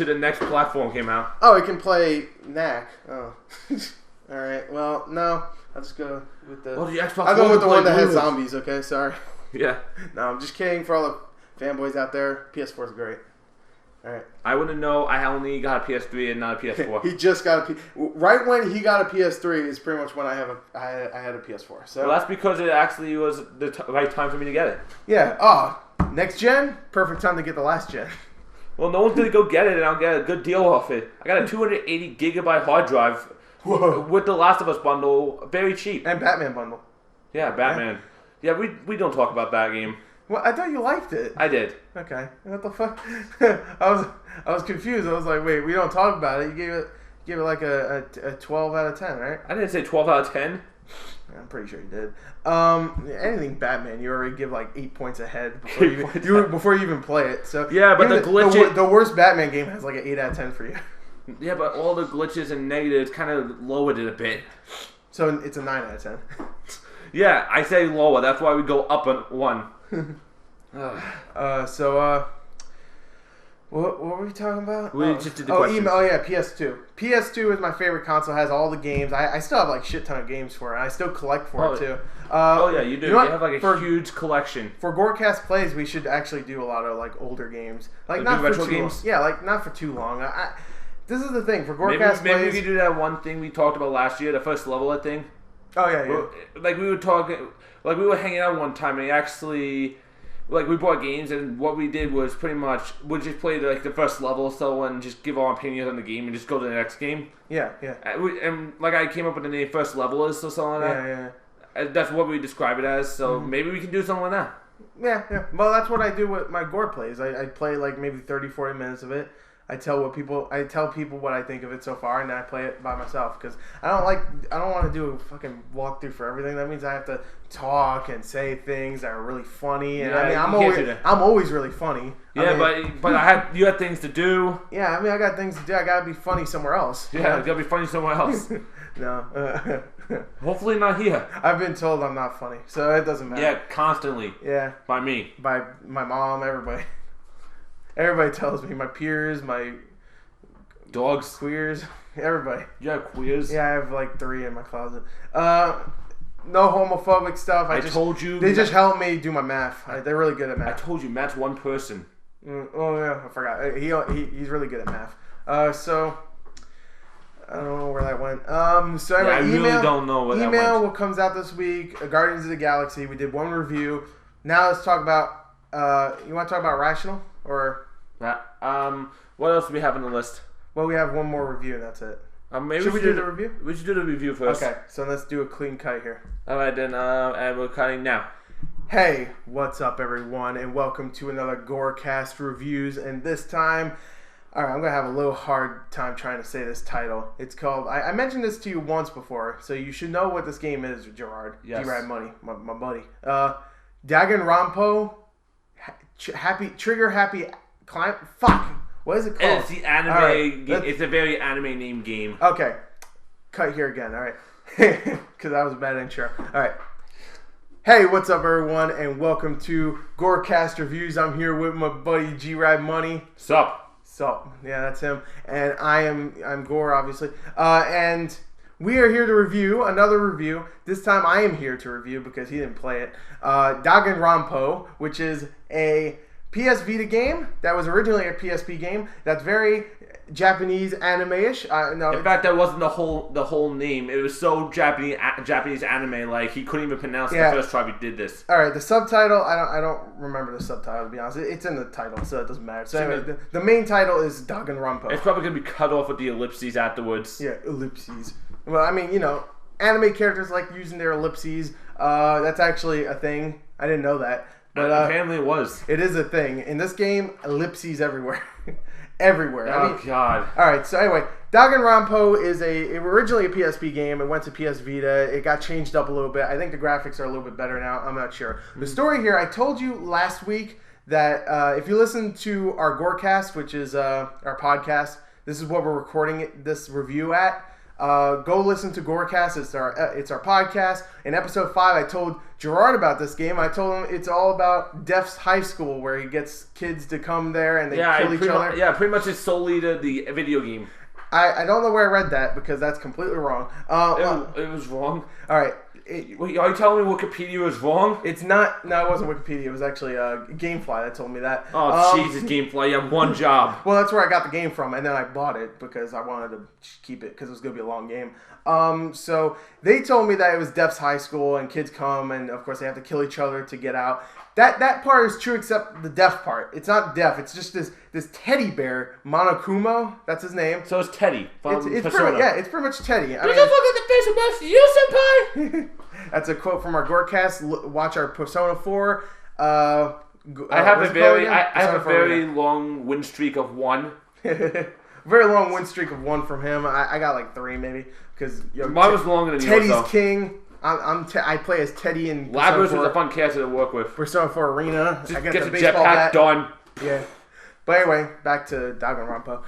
the next platform came out. Oh, it can play NAC. Oh, all right. Well, no, I'll just go with the. Well, the Xbox I'll go with the one that has zombies. Okay, sorry. Yeah. No, I'm just kidding. For all the fanboys out there, PS4 is great. All right. I wouldn't know. I only got a PS3 and not a PS4. He just got right when he got a PS3 is pretty much when I had a PS4. So well, that's because it actually was the right time for me to get it. Yeah. Oh, next gen, perfect time to get the last gen. Well, no one's gonna go get it, and I'll get a good deal off it. I got a 280 gigabyte hard drive. Whoa. With the Last of Us bundle, very cheap. And Batman bundle. Yeah, Batman. Yeah, we don't talk about that game. Well, I thought you liked it. I did. Okay. What the fuck? I was confused. I was like, wait, we don't talk about it. You gave it like a 12 out of 10, right? I didn't say 12 out of 10. I'm pretty sure you did. Anything Batman, you already give like 8 points ahead before you even play it. So yeah, but the glitches. The worst Batman game has like an 8 out of 10 for you. Yeah, but all the glitches and negatives kind of lowered it a bit. So it's a 9 out of 10. Yeah, I say lower. That's why we go up on 1. What were we talking about? We just did the question. Email. Oh yeah, PS2. PS2 is my favorite console. Has all the games. I still have like shit ton of games for it. I still collect for it too. Yeah, you do. You have like a huge collection. For GorCast Plays, we should actually do a lot of like older games, like not for retro too games. Long. Yeah, like not for too long. This is the thing for GorCast Plays. Maybe we could do that one thing we talked about last year, the first level of thing. Oh yeah. Like we were talking, like we were hanging out one time, and actually. Like, we bought games, and what we did was pretty much, we just played, like, the first level, and just give our opinions on the game, and just go to the next game. Yeah. And like, I came up with the name First Levelers, or something like that. Yeah. That's what we describe it as, so maybe we can do something like that. Yeah. Well, that's what I do with my Gore plays. I play, like, maybe 30, 40 minutes of it. I tell people what I think of it so far, and then I play it by myself because I don't want to do a fucking walkthrough for everything. That means I have to talk and say things that are really funny, and I'm always really funny. Yeah, but you had things to do. Yeah, I mean I got things to do. I gotta be funny somewhere else. Yeah, you gotta be funny somewhere else. No. Hopefully not here. I've been told I'm not funny, so it doesn't matter. Yeah, constantly. Yeah. By me. By my mom, everybody. Everybody tells me, my peers, my dogs, queers, everybody. You have queers? Yeah, I have like 3 in my closet. No homophobic stuff. Told you. They just help me do my math. They're really good at math. I told you, Matt's one person. Oh yeah, I forgot. He's really good at math. I don't know where that went. So anyway, I really don't know what that email went. what comes out this week. Guardians of the Galaxy. We did one review. Now let's talk about. You want to talk about Irrational or? What else do we have on the list? Well, we have one more review and that's it. Maybe should we do the review? We should do the review first. Okay, so let's do a clean cut here. All right, then, and we're cutting now. Hey, what's up, everyone, and welcome to another GorCast reviews. And this time, all right, I'm gonna have a little hard time trying to say this title. It's called. I mentioned this to you once before, so you should know what this game is, Gerard. Yes. D-Rad Money, my buddy. Danganronpa, Trigger Happy Climb. Fuck. What is it called? It's the anime. Right, it's a very anime named game. Okay, cut here again. All right, because that was a bad intro. All right. Hey, what's up, everyone, and welcome to GorCast Reviews. I'm here with my buddy G-Rad Money. Sup? Yeah, that's him, and I'm Gore, obviously, and we are here to review another review. This time, I am here to review because he didn't play it. Danganronpa, which is a PS Vita game that was originally a PSP game. That's very Japanese anime-ish. No, in fact, that wasn't the whole name. It was so Japanese anime, like he couldn't even pronounce the first time he did this. All right, the subtitle. I don't remember the subtitle, to be honest. It's in the title, so it doesn't matter. So anyway, the main title is Danganronpa. It's probably gonna be cut off with the ellipses afterwards. Yeah, ellipses. Well, I mean, anime characters like using their ellipses. That's actually a thing. I didn't know that. But apparently it was. It is a thing. In this game, ellipses everywhere. Everywhere. Oh, God. All right, so anyway, Danganronpa is originally a PSP game. It went to PS Vita. It got changed up a little bit. I think the graphics are a little bit better now. I'm not sure. The story here, I told you last week that if you listen to our GorCast, which is our podcast, this is what we're recording this review at. Go listen to GorCast. It's our podcast. In episode 5, I told Gerard about this game. I told him it's all about Def's high school, where he gets kids to come there and they kill each other. Pretty much it's solely the video game. I don't know where I read that because that's completely wrong. It was wrong. All right. Wait, are you telling me Wikipedia was wrong? It's not. No, it wasn't Wikipedia. It was actually GameFly that told me that. Oh, Jesus, GameFly. You have one job. Well, that's where I got the game from, and then I bought it because I wanted to keep it because it was going to be a long game. So they told me that it was Def's high school, and kids come, and of course they have to kill each other to get out. That part is true except the Def part. It's not Def. It's just this teddy bear, Monokumo. That's his name. So it's Teddy. It's pretty much Teddy. Does that look at the face of you, senpai? That's a quote from our GorCast. Watch our Persona 4. I have a very long win streak of 1. Very long win streak of 1 from him. I got like 3 maybe because mine was longer than yours. Teddy's king. I play as Teddy in Labrador's was a fun character to work with. Persona 4 Arena. Just I got get the jetpack bat. done. Yeah. But anyway, back to Danganronpa.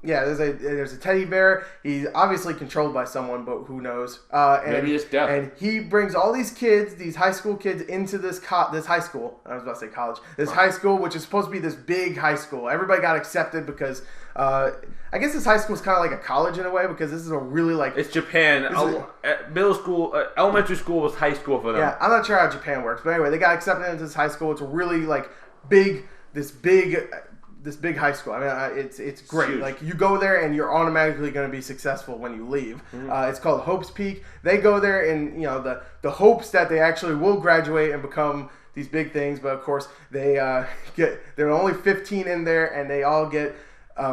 There's a teddy bear. He's obviously controlled by someone, but who knows? Maybe it's Def. And he brings all these kids, these high school kids, into this high school. I was about to say college. This high school, which is supposed to be this big high school. Everybody got accepted because I guess this high school is kind of like a college in a way because this is a really like... It's Japan. Middle school, elementary school was high school for them. Yeah, I'm not sure how Japan works. But anyway, they got accepted into this high school. It's a really like big... This big high school. I mean, it's great. Huge. Like you go there and you're automatically going to be successful when you leave. It's called Hope's Peak. They go there in the hopes that they actually will graduate and become these big things. But of course, there are only 15 in there, and they all get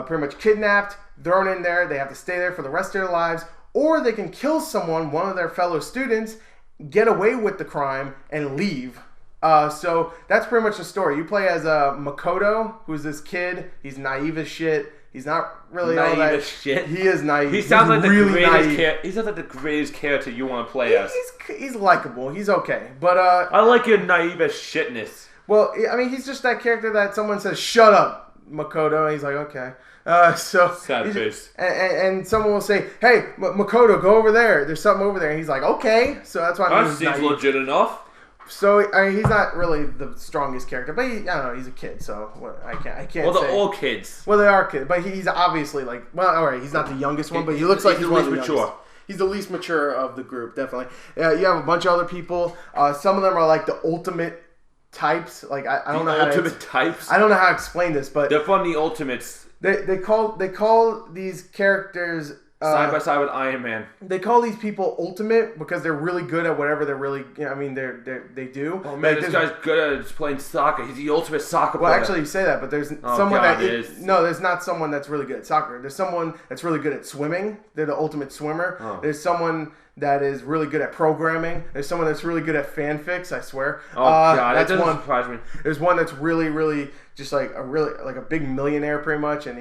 pretty much kidnapped, thrown in there. They have to stay there for the rest of their lives, or they can kill someone, one of their fellow students, get away with the crime, and leave. So that's pretty much the story. You play as Makoto, who's this kid. He's naive as shit. He's not really naive all that. As shit. He is naive. He sounds like really he sounds like the greatest character you want to play as. He's likable. He's okay. But I like your naive as shitness. Well, I mean, he's just that character that someone says, "Shut up, Makoto," and he's like, "Okay." Sad face. And someone will say, "Hey, Makoto, go over there. There's something over there," and he's like, "Okay." So that's why that seems legit enough. So I mean, he's not really the strongest character, but I don't know. He's a kid, so I can't. Well, say. they're all kids. Well, they are kids, but he's obviously like. Well, all right, he's not the youngest one, but he looks like he's the least mature. He's the least mature of the group, definitely. You have a bunch of other people. Some of them are like the ultimate types. Like I don't know how ultimate types. I don't know how to explain this, but they're from the Ultimates. They call these characters Side by side with Iron Man. They call these people ultimate because they're really good at whatever they're really. They do. Oh man, this guy's good at playing soccer. He's the ultimate soccer player. Well, actually, you say that, but there's there's not someone that's really good at soccer. There's someone that's really good at swimming. They're the ultimate swimmer. Oh. There's someone that is really good at programming. There's someone that's really good at fanfics. I swear. Oh god, that doesn't surprise me. There's one that's really, really just like a big millionaire, pretty much, and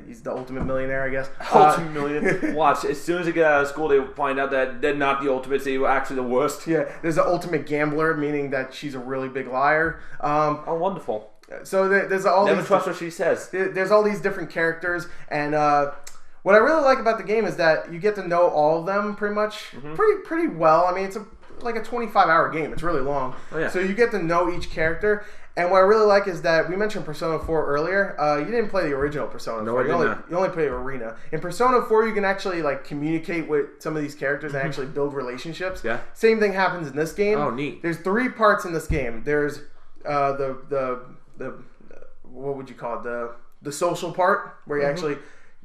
he's the ultimate millionaire, I guess. Ultimate millionaire. Watch, as soon as they get out of school, they find out that they're not the ultimates. They were actually the worst. Yeah, there's an ultimate gambler, meaning that she's a really big liar. Oh, wonderful. So there's all never trust what she says. There's all these different characters, and what I really like about the game is that you get to know all of them pretty much, pretty well. I mean, it's like a 25-hour game. It's really long. Oh, yeah. So you get to know each character. And what I really like is that we mentioned Persona 4 earlier. You didn't play the original Persona 4. No, I did not. You only play Arena. In Persona 4, you can actually communicate with some of these characters and actually build relationships. Yeah. Same thing happens in this game. Oh, neat. There's 3 parts in this game. There's the what would you call it? The social part where you actually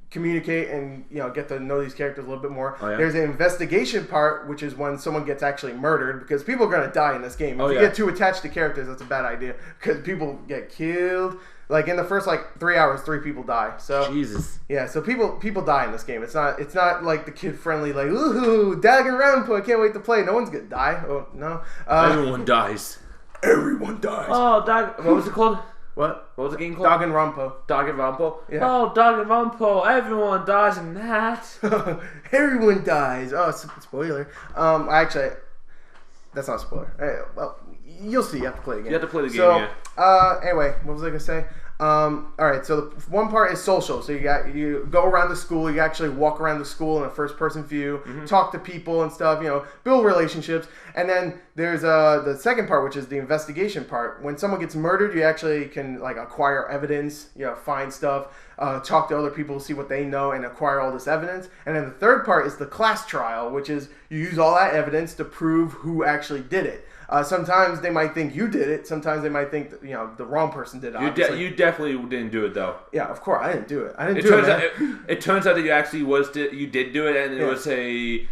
communicate and get to know these characters a little bit more. Oh, yeah. There's an investigation part, which is when someone gets actually murdered, because people are going to die in this game. If you get too attached to characters, that's a bad idea, because people get killed. Like in the first 3 hours, 3 people die. So Jesus. Yeah, so people die in this game. It's not like the kid friendly ooh, Danganronpa, I can't wait to play. No one's gonna die. Oh no. Everyone dies. Everyone dies. Oh, what was it called? What? What was the game called? Danganronpa. Danganronpa? Yeah. Oh, Danganronpa. Everyone dies in that. Everyone dies. Oh, spoiler. Actually, that's not a spoiler. Well, you'll see. You have to play the game. You have to play the game, Anyway, what was I going to say? All right, so the one part is social. So you go around the school. You actually walk around the school in a first-person view, talk to people and stuff. Build relationships. And then there's the second part, which is the investigation part. When someone gets murdered, you actually can acquire evidence. Find stuff, talk to other people, see what they know, and acquire all this evidence. And then the third part is the class trial, which is you use all that evidence to prove who actually did it. Sometimes they might think you did it. Sometimes they might think that, the wrong person did it. You definitely didn't do it, though. Yeah, of course. I didn't do it. It turns out that you actually you did do it, and it was a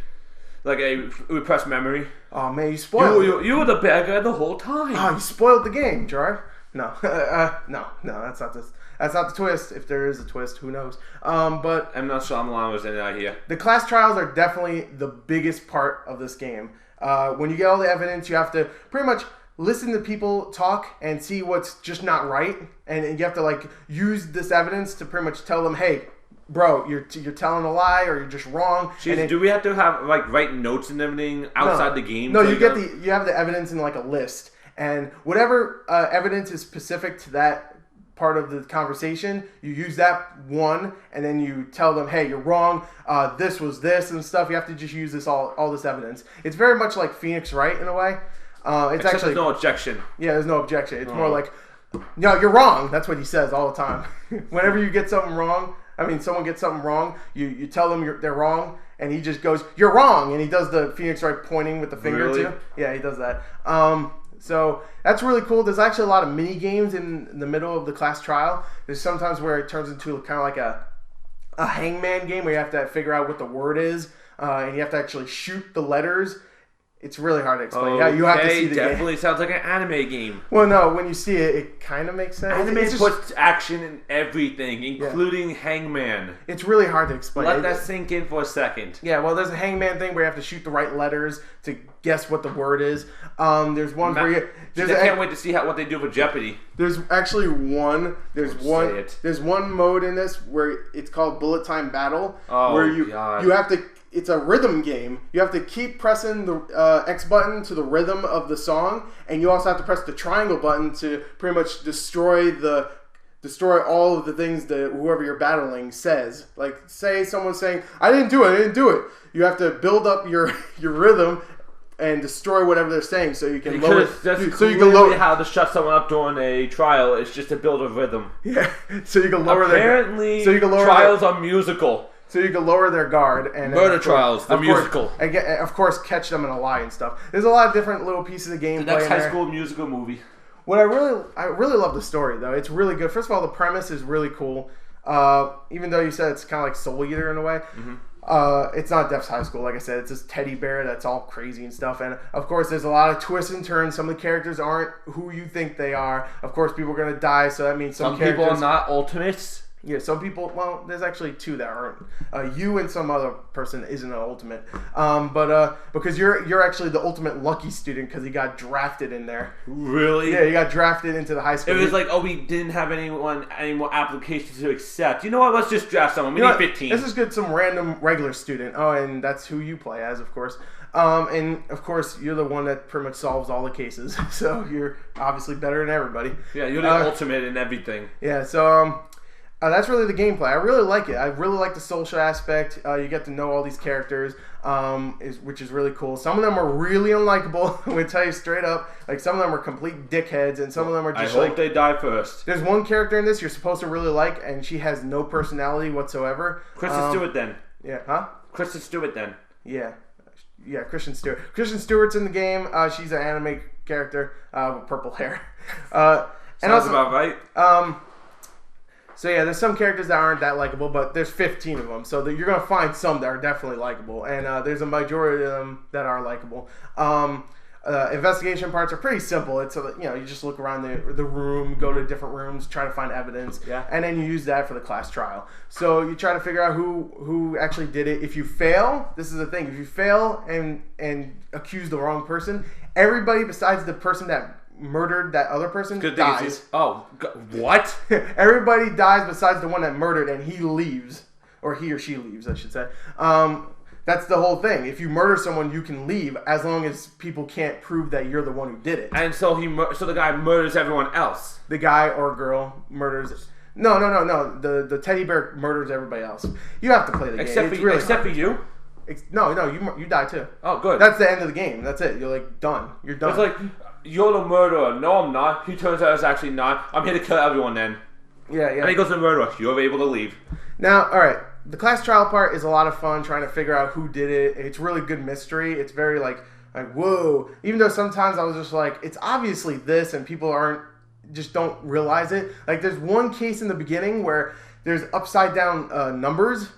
repressed memory. Oh, man, you spoiled it. You were the bad guy the whole time. Oh, you spoiled the game, Gerard. No. No, that's not this. That's not the twist. If there is a twist, who knows? But I'm not sure Shyamalan was in it here. The class trials are definitely the biggest part of this game. When you get all the evidence, you have to pretty much listen to people talk and see what's just not right, and you have to use this evidence to pretty much tell them, hey, bro, you're telling a lie or you're just wrong. Jeez, do we have to have write notes and everything outside the game? No, you have the evidence in a list, and whatever evidence is specific to that part of the conversation, you use that one, and then you tell them, hey, you're wrong, this was this and stuff. You have to just use this all this evidence. It's very much like Phoenix Wright in a way. Except there's no objection. Yeah, there's no objection. It's more like, no, you're wrong. That's what he says all the time. Whenever you get something wrong, someone gets something wrong, you tell them they're wrong, and he just goes, you're wrong, and he does the Phoenix Wright pointing with the finger really? too. Yeah, he does that. So that's really cool. There's actually a lot of mini games in the middle of the class trial. There's sometimes where it turns into kind of like a hangman game where you have to figure out what the word is, and you have to actually shoot the letters. It's really hard to explain. Okay, you have to see the definitely game. Sounds like an anime game. Well, no, when you see it, it kind of makes sense. Anime puts action in everything, including Hangman. It's really hard to explain. Let that sink in for a second. Yeah, well, there's a hangman thing where you have to shoot the right letters to guess what the word is. There's one where you... I can't wait to see what they do with Jeopardy. There's actually one... There's one mode in this where it's called Bullet Time Battle. Oh, where you have to... It's a rhythm game. You have to keep pressing the X button to the rhythm of the song, and you also have to press the triangle button to pretty much destroy all of the things that whoever you're battling says. Like, say someone's saying, I didn't do it. You have to build up your rhythm and destroy whatever they're saying, so you can lower. How to shut someone up during a trial is just to build a rhythm. Yeah, so you can lower trials are musical. So you can lower their guard and Murder Trials, the musical. Of course, catch them in a lie and stuff. There's a lot of different little pieces of gameplay. The next High School Musical movie. What I really love the story though. It's really good. First of all, the premise is really cool. Even though you said it's kind of like Soul Eater in a way, It's not Def's high school, like I said. It's this teddy bear that's all crazy and stuff. And of course, there's a lot of twists and turns. Some of the characters aren't who you think they are. Of course, people are going to die, so that means some people are not ultimates. Yeah, some people. Well, there's actually 2 that aren't. You and some other person isn't an ultimate. But because you're actually the ultimate lucky student because he got drafted in there. Really? Yeah, you got drafted into the high school. It was like, oh, we didn't have any more applications to accept. You know what? Let's just draft someone. We need 15. Let's just get some random regular student. Oh, and that's who you play as, of course. And of course, you're the one that pretty much solves all the cases. So you're obviously better than everybody. Yeah, you're the ultimate in everything. Yeah. So that's really the gameplay. I really like it. I really like the social aspect. You get to know all these characters, which is really cool. Some of them are really unlikable. I'm going to tell you straight up. Like, some of them are complete dickheads, and some of them are just I hope they die first. There's one character in this you're supposed to really like, and she has no personality whatsoever. Kristen Stewart, then. Yeah, huh? Kristen Stewart, then. Yeah. Yeah, Kristen Stewart. Kristen Stewart's in the game. She's an anime character with purple hair. Sounds about right. So yeah, there's some characters that aren't that likable, but there's 15 of them. So you're going to find some that are definitely likable. And there's a majority of them that are likable. Investigation parts are pretty simple. It's you just look around the room, go to different rooms, try to find evidence, and then you use that for the class trial. So you try to figure out who actually did it. If you fail, this is the thing. If you fail and accuse the wrong person, everybody besides the person that murdered that other person dies. What? Everybody dies besides the one that murdered, and he leaves, or he or she leaves, I should say. That's the whole thing. If you murder someone, you can leave as long as people can't prove that you're the one who did it. And so the guy murders everyone else. The guy or girl murders. No. The teddy bear murders everybody else. You have to play the game. Except for you. No, you die too. Oh, good. That's the end of the game. That's it. You're like done. You're done. It's like, you're the murderer. No, I'm not. He turns out it's actually not. I'm here to kill everyone then. Yeah. And he goes to the murderer. You're able to leave. Now, all right. The class trial part is a lot of fun trying to figure out who did it. It's really good mystery. It's very like whoa. Even though sometimes I was just like, it's obviously this, and people don't realize it. Like, there's one case in the beginning where there's upside down numbers.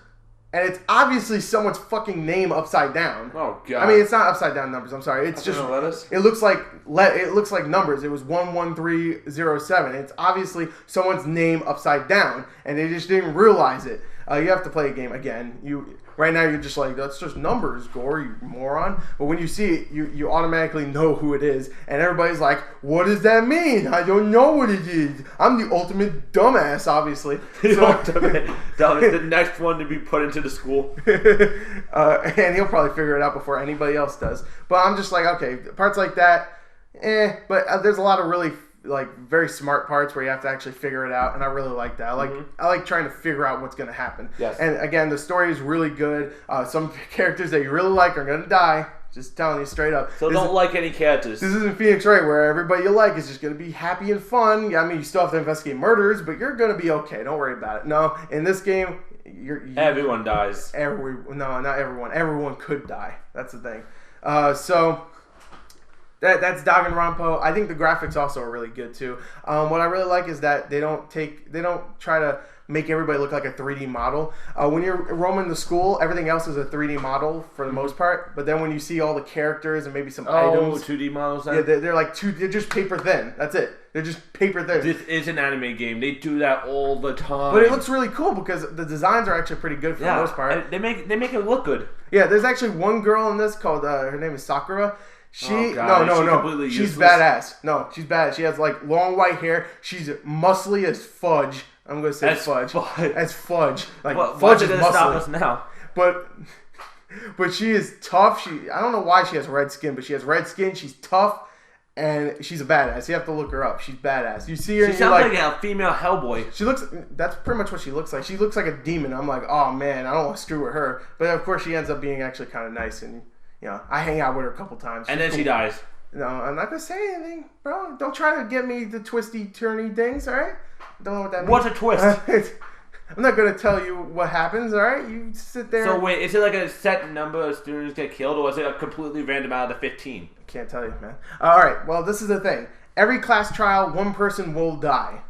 And it's obviously someone's fucking name upside down. Oh god! I mean, it's not upside down numbers. I'm sorry. It's just letters. It looks like numbers. It was 11307. It's obviously someone's name upside down, and they just didn't realize it. You have to play a game again. Right now you're just like, that's just numbers, Gore, you moron. But when you see it, you automatically know who it is, and everybody's like, what does that mean? I don't know what it is. I'm the ultimate dumbass, obviously. The next one to be put into the school. And he'll probably figure it out before anybody else does. But I'm just like, okay, parts like that, but there's a lot of really very smart parts where you have to actually figure it out, and I really like that. I like trying to figure out what's going to happen. Yes. And again, the story is really good. Some characters that you really like are going to die. Just telling you straight up. So don't like any characters. This isn't Phoenix Wright where everybody you like is just going to be happy and fun. I mean, you still have to investigate murders, but you're going to be okay. Don't worry about it. No, in this game, everyone dies. No, not everyone. Everyone could die. That's the thing. So that's Danganronpa. I think the graphics also are really good too. What I really like is that they don't try to make everybody look like a 3D model. When you're roaming the school, everything else is a 3D model for the most part. But then when you see all the characters and maybe some items, 2D models. Then? Yeah, they're just paper thin. That's it. They're just paper thin. This is an anime game. They do that all the time. But it looks really cool because the designs are actually pretty good for the most part. They make it look good. Yeah, there's actually one girl in this called her name is Sakura. She's useless? badass. No, she's badass. She has long white hair. She's muscly as fudge. I'm gonna say fudge. As fudge. Fudge is muscly. Stop us now. But she is tough. I don't know why she has red skin, but she has red skin. She's tough, and she's a badass. You have to look her up. She's badass. You see her. She sounds like a female Hellboy. That's pretty much what she looks like. She looks like a demon. I'm like, oh man, I don't want to screw with her. But of course, she ends up being actually kind of nice, and I hang out with her a couple times. And then she dies. No, I'm not gonna say anything, bro. Don't try to get me the twisty, turny things, all right? Don't know what that means. What's a twist? I'm not gonna tell you what happens, all right? You sit there. So wait, is it like a set number of students get killed, or is it a completely random out of the 15? I can't tell you, man. All right. Well, this is the thing. Every class trial, one person will die,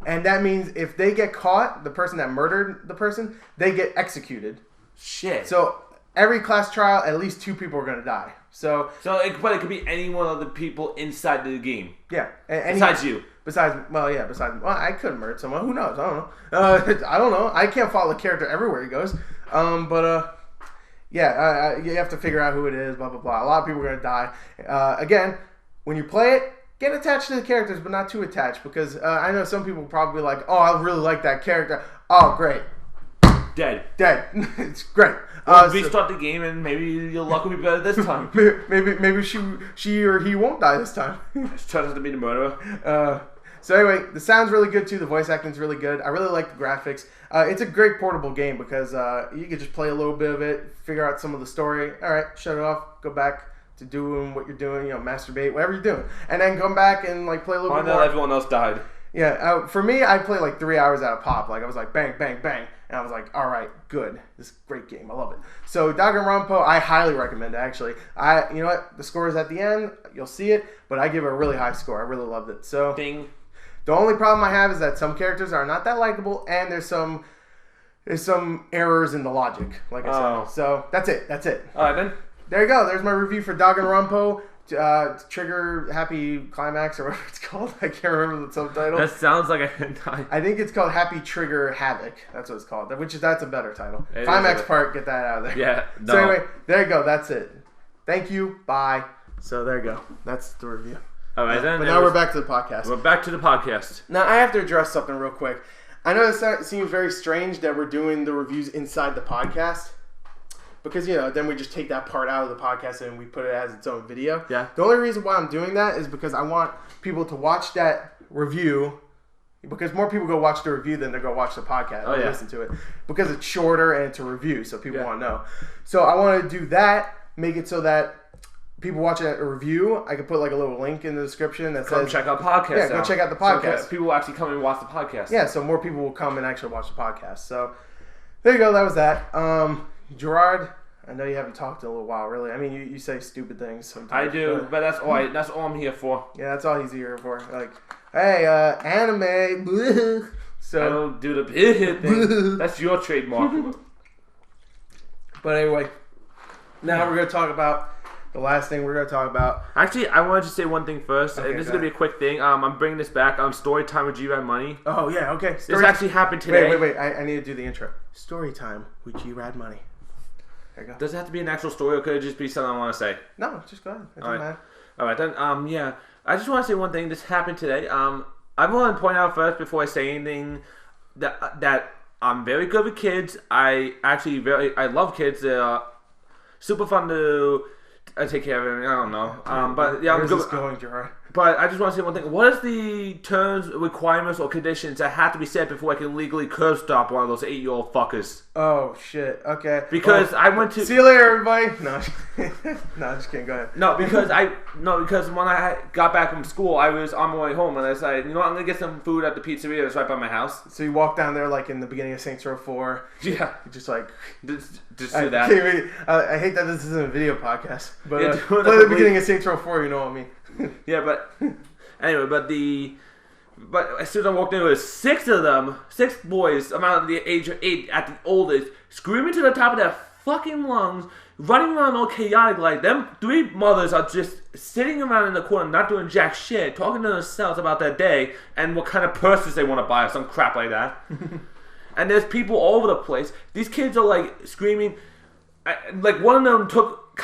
and that means if they get caught, the person that murdered the person, they get executed. Shit. So every class trial, at least 2 people are going to die. But it could be any one of the people inside the game. Yeah. Besides you. Besides, I could murder someone. Who knows? I don't know. I don't know. I can't follow the character everywhere he goes. You have to figure out who it is, blah, blah, blah. A lot of people are going to die. Again, when you play it, get attached to the characters, but not too attached. Because I know some people probably like, oh, I really like that character. Oh, great. Dead. It's great. Restart the game and maybe your luck will be better this time. maybe she or he won't die this time. Just turns out to be the murderer. So anyway, the sound's really good too. The voice acting's really good. I really like the graphics. It's a great portable game because you can just play a little bit of it, figure out some of the story. All right, shut it off, go back to doing what you're doing. Masturbate, whatever you're doing, and then come back and like play a little bit more. Everyone else died. Yeah, for me, I played like 3 hours at a pop. Like I was like bang, bang, bang. And I was like, all right, good. This is a great game. I love it. So Danganronpa, I highly recommend it, actually. You know what? The score is at the end. You'll see it. But I give it a really high score. I really loved it. So Ding. The only problem I have is that some characters are not that likable, and there's some errors in the logic, like I said. So that's it. All right, then. There you go. There's my review for Danganronpa. Trigger Happy Climax or whatever it's called. I can't remember the subtitle. That sounds like a I think it's called Happy Trigger Havoc. That's what it's called. That's a better title. Climax part, get that out of there. Yeah. No. So anyway, there you go. That's it. Thank you. Bye. So there you go. That's the review. All right, then. But now we're back to the podcast. We're back to the podcast. Now I have to address something real quick. I know this seems very strange that we're doing the reviews inside the podcast. Because, then we just take that part out of the podcast and we put it as its own video. Yeah. The only reason why I'm doing that is because I want people to watch that review. Because more people go watch the review than they go watch the podcast or listen to it. Because it's shorter and it's a review, so people want to know. So I want to do that, make it so that people watching a review, I can put like a little link in the description that says... check out the podcast. Yeah, go check out the podcast. So people will actually come and watch the podcast. Yeah, so more people will come and actually watch the podcast. So there you go, that was that. Gerard, I know you haven't talked in a little while, really. I mean, you say stupid things sometimes. I do, but that's all I'm here for. Yeah, that's all he's here for. Like, hey, anime. Bleh. So I don't do the bleh thing. That's your trademark. But anyway, now we're going to talk about the last thing we're going to talk about. Actually, I wanted to say one thing first. Okay, this is going to be a quick thing. I'm bringing this back on Story Time with G-Rad Money. Oh, yeah, okay. This actually happened today. Wait. I need to do the intro. Story Time with G-Rad Money. There you go. Does it have to be an actual story, or could it just be something I want to say? No, just go ahead. It doesn't matter. All right, then. Yeah. I just want to say one thing. This happened today. I want to point out first before I say anything that I'm very good with kids. I love kids. They're super fun to take care of. I don't know. But yeah, Where's this going, Gerard? But I just want to say one thing. What is the terms, requirements, or conditions that have to be set before I can legally curb stop one of those 8-year-old fuckers? Oh, shit. Okay. Because I went to... See you later, everybody. No, no, just kidding. Go ahead. No, because when I got back from school, I was on my way home, and I decided, I'm going to get some food at the pizzeria that's right by my house. So you walk down there like in the beginning of Saints Row 4. Yeah. You just like... Just do that. I hate that this isn't a video podcast, but play the beginning of Saints Row 4, you know what I mean. Yeah, but anyway, but as soon as I walked in, there was 6 of them, 6 boys, around the age of 8 at the oldest, screaming to the top of their fucking lungs, running around all chaotic like them. 3 mothers are just sitting around in the corner, not doing jack shit, talking to themselves about their day and what kind of purses they want to buy or some crap like that. And there's people all over the place. These kids are like screaming. Like one of them took the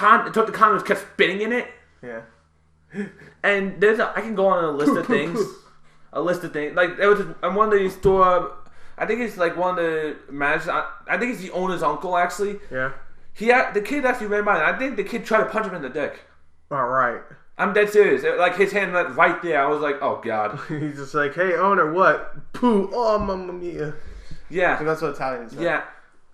condom and kept spitting in it. Yeah. And I can go on a list of things. Like there was one of the store. I think it's like one of the managers. I think it's the owner's uncle actually. Yeah. The kid actually ran by, and I think the kid tried to punch him in the dick. All right. I'm dead serious. Like his hand went right there. I was like, oh god. He's just like, hey owner, what? Poo. Oh mamma mia. Yeah. So that's what Italians say. Yeah.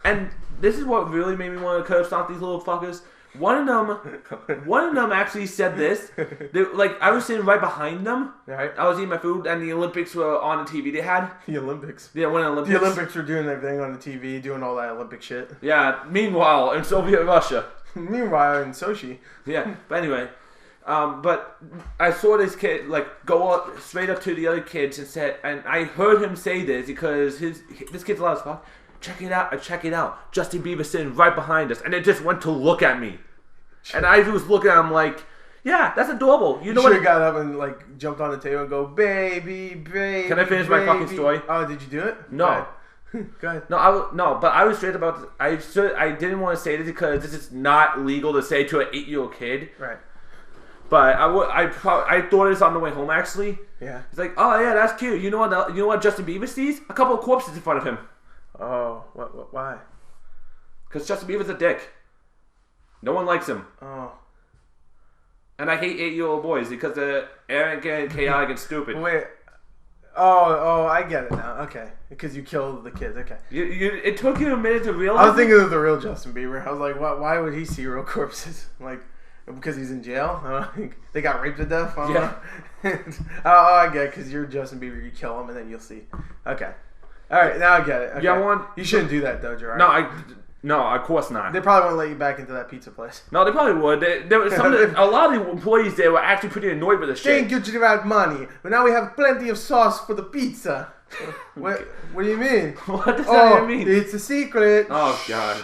And this is what really made me want to curb stomp these little fuckers. One of them actually said this. I was sitting right behind them. Right. I was eating my food, and the Olympics were on the TV. They had the Olympics. Yeah, when Olympics. The Olympics were doing their thing on the TV, doing all that Olympic shit. Yeah. Meanwhile, in Soviet Russia. Meanwhile, in Sochi. Yeah. But anyway, but I saw this kid go up straight up to the other kids and I heard him say this because this kid's loud as fuck. check it out. I check it out. Justin Bieber sitting right behind us. And it just went to look at me. And I was looking at him like, yeah, that's adorable. You know should what? have got up and like jumped on the table and go, baby, baby. Can I finish my fucking story? Oh, did you do it? No. Go ahead. No, but I was straight about this. I didn't want to say this because this is not legal to say to an 8-year-old kid. Right. But I thought it was on the way home actually. Yeah. It's like, oh yeah, that's cute. You know what Justin Bieber sees? A couple of corpses in front of him. Oh, why? Because Justin Bieber's a dick. No one likes him. Oh. And I hate 8-year-old boys because they're arrogant, chaotic, and stupid. Wait. Oh, I get it now. Okay, because you killed the kids. Okay. It took you a minute to realize. I was thinking of the real Justin Bieber. I was like, why would he see real corpses? Like, because he's in jail? They got raped to death? Yeah. I get it, because you're Justin Bieber. You kill him and then you'll see. Okay. All right, now I get it. Okay. Yeah, you shouldn't do that, though, Gerard. No, of course not. They probably won't let you back into that pizza place. No, they probably would. There was a lot of the employees there were actually pretty annoyed with the shit. Thank you, Gerard, money. But now we have plenty of sauce for the pizza. What do you mean? What does that even mean? It's a secret. Oh, God.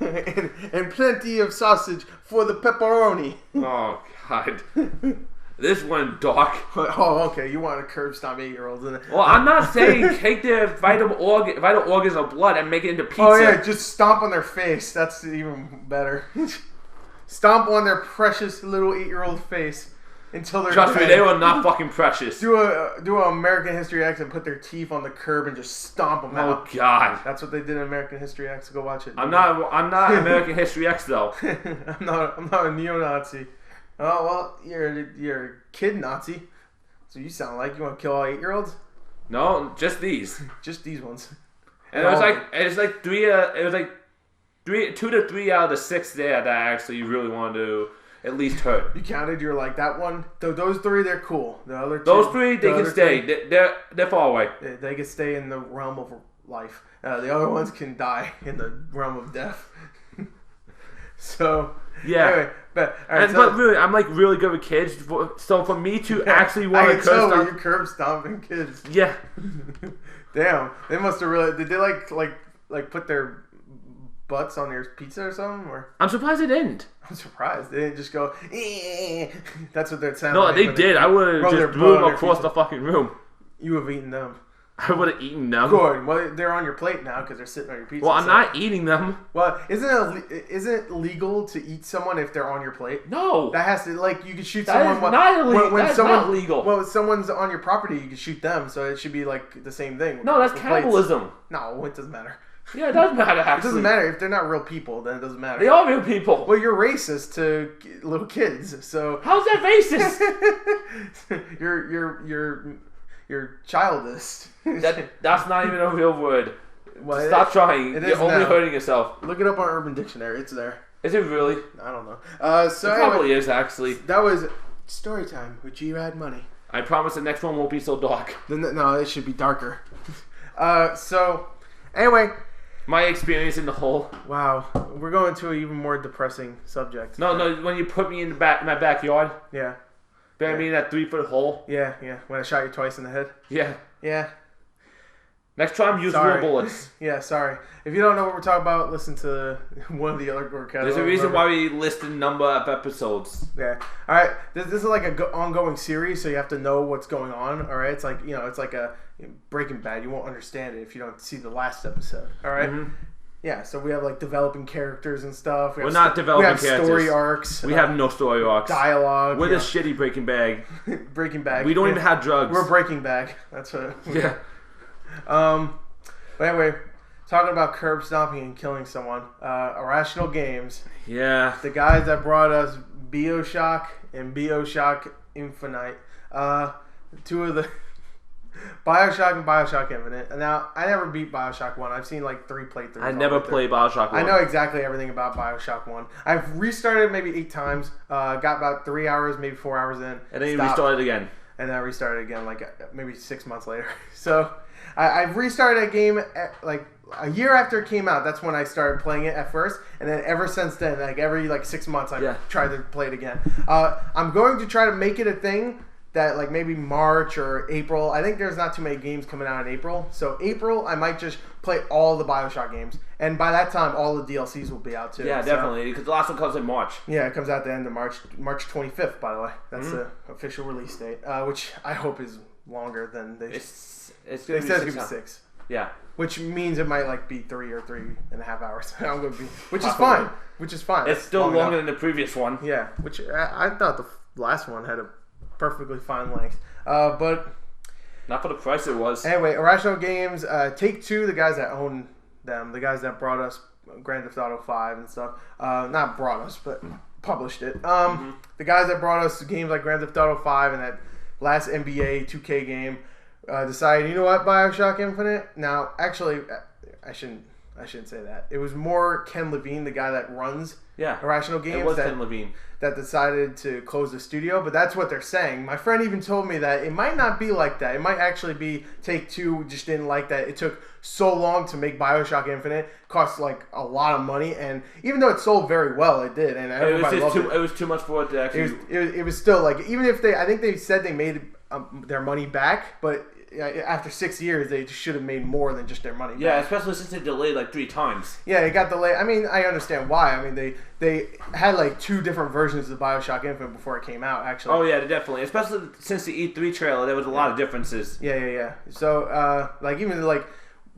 and plenty of sausage for the pepperoni. Oh, God. This one, Doc. Oh, okay. You want to curb stomp 8-year-olds in it? Well, I'm not saying take their vital organs of blood and make it into pizza. Oh yeah, just stomp on their face. That's even better. Stomp on their precious little 8-year-old face until they're Trust me, dead. they were not fucking precious. Do an American History X and put their teeth on the curb and just stomp them out. Oh God, that's what they did in American History X. Go watch it. I'm not American History X though. I'm not a neo-Nazi. Oh well, you're a kid Nazi. So you sound like you want to kill all 8-year-olds? No, just these. Just these ones. And it was like 2 to 3 out of the 6 there that I actually really wanted to at least hurt. You counted. You're like that one. Those 3, they're cool. The other 2, those 3, they can stay. They're far away. They can stay in the realm of life. The other ones can die in the realm of death. So yeah. Anyway, but really, I'm like really good with kids. So for me to actually want to curb stomp, you're curb stomping kids. Yeah. Damn, they must have really. Did they like put their butts on your pizza or something? Or I'm surprised they didn't. I'm surprised they didn't just go. That's what they're sounding. No, like they did. I would have just threw them across the fucking room. You have eaten them. I would have eaten them. Good. Well, they're on your plate now because they're sitting on your pizza. Well, I'm not eating them. Well, isn't it legal to eat someone if they're on your plate? No. That has to you can shoot that someone. Is not illegal. When that's someone, not legal. Well, if someone's on your property, you can shoot them. So it should be like the same thing. No, that's cannibalism. Plates. No, it doesn't matter. Yeah, it does matter. Actually, it doesn't matter if they're not real people. Then it doesn't matter. They are real people. Well, you're racist to little kids. So how's that racist? You're childish. That's not even a real word. Well, stop trying. You're only hurting yourself. Look it up on Urban Dictionary. It's there. Is it really? I don't know. So it probably is actually. That was story time with G-Rad Money. I promise the next one won't be so dark. No, it should be darker. So anyway, my experience in the hole. Wow, we're going to an even more depressing subject. No. When you put me in my backyard. Yeah. Bury me in that 3-foot hole. Yeah. When I shot you twice in the head. Yeah. Next time, use real bullets. Yeah, sorry. If you don't know what we're talking about, listen to one of the other GorCast. There's a reason why we list the number of episodes. Yeah. All right. This is like an ongoing series, so you have to know what's going on. All right. It's like it's like a Breaking Bad. You won't understand it if you don't see the last episode. All right. Mm-hmm. Yeah. So we have like developing characters and stuff. We're not developing characters. We have story arcs. We have no story arcs. Dialogue. We're the shitty Breaking Bag. Breaking Bag. We don't even have drugs. We're Breaking Bag. That's what. Yeah. But anyway, talking about curb stomping and killing someone. Irrational Games. Yeah. The guys that brought us BioShock and BioShock Infinite. Two of the BioShock and BioShock Infinite. And now, I never beat BioShock 1. I've seen like 3 playthroughs. I never played BioShock 1. I know exactly everything about BioShock 1. I've restarted maybe 8 times. Got about 3 hours, maybe 4 hours in. And then you restarted again. And then I restarted again like maybe 6 months later. So I've restarted a game like a year after it came out. That's when I started playing it at first. And then ever since then, like every 6 months, I've tried to play it again. I'm going to try to make it a thing that like maybe March or April. I think there's not too many games coming out in April. So April, I might just play all the BioShock games, and by that time, all the DLCs will be out too. Yeah, definitely, because the last one comes in March. Yeah, it comes out the end of March, March 25th. By the way, that's the official release date, which I hope is longer than they. They said it's gonna be 6. Yeah. Which means it might like be 3 or 3.5 hours. I'm gonna be, which is fine. Which is fine. It's still longer than the previous one. Yeah, which I thought the last one had a perfectly fine length. But not for the price it was. Anyway, Irrational Games, Take-Two, the guys that own them, the guys that brought us Grand Theft Auto 5 and stuff. Not brought us, but published it. The guys that brought us games like Grand Theft Auto 5 and that last NBA 2K game decided, you know what, BioShock Infinite? Now, actually, I shouldn't say that. It was more Ken Levine, the guy that runs Irrational Games. It was Ken Levine. That decided to close the studio, but that's what they're saying. My friend even told me that it might not be like that. It might actually be Take-Two just didn't like that. It took so long to make BioShock Infinite, cost like a lot of money, and even though it sold very well, it did, and everybody loved it. It was too much for it to actually. It was still like, even if I think they said they made their money back, but after 6 years, they should have made more than just their money back. Yeah, especially since they delayed like 3 times. Yeah, it got delayed. I mean, I understand why. I mean, they had like 2 different versions of BioShock Infinite before it came out, actually. Oh, yeah, definitely. Especially since the E3 trailer, there was a lot of differences. Yeah. So, like, even like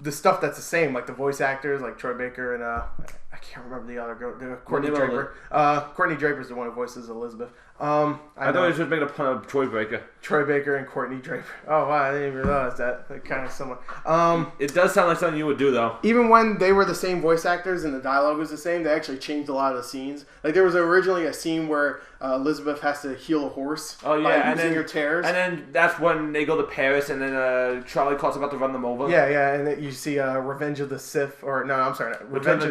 the stuff that's the same, like the voice actors, like Troy Baker and I can't remember the other girl, Courtney Draper. Courtney Draper's the one who voices Elizabeth. I thought he was just making a pun of Troy Baker. Troy Baker and Courtney Draper. Oh wow, I didn't even realize that. They're kind of similar. It does sound like something you would do, though. Even when they were the same voice actors and the dialogue was the same, they actually changed a lot of the scenes. Like there was originally a scene where Elizabeth has to heal a horse. Oh yeah, by using her tears. And then that's when they go to Paris, and then Charlie Cott's about to run them over. Yeah, and then you see Revenge of the Sith, or no, I'm sorry, Revenge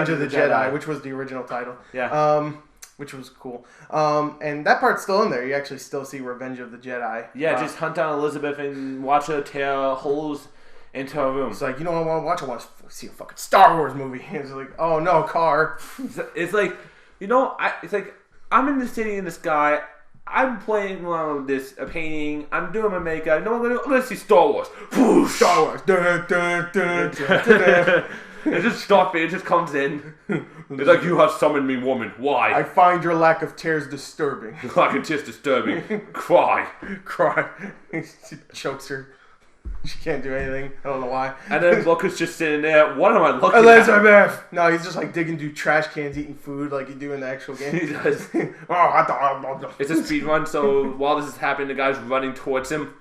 of the Jedi, which was the original title. Yeah. Which was cool. And that part's still in there. You actually still see Revenge of the Jedi. Yeah, just hunt down Elizabeth and watch her tear holes into her room. It's like, you know what I want to watch? I want to see a fucking Star Wars movie. It's like, oh no, car. It's like, you know, it's like, I'm in the city in the sky. I'm playing around with this, a painting. I'm doing my makeup. You know what I'm going to see Star Wars. Star Wars. Dun, dun, dun, dun, dun, dun. It just stops. It just comes in. It's like, you have summoned me, woman. Why? I find your lack of tears disturbing. Your lack of tears disturbing. Cry. She chokes her. She can't do anything. I don't know why. And then Lucas just sitting there. What am I looking Elizabeth! No, he's just like digging through trash cans, eating food like you do in the actual game. He does. It's a speed run, so while this is happening, the guy's running towards him.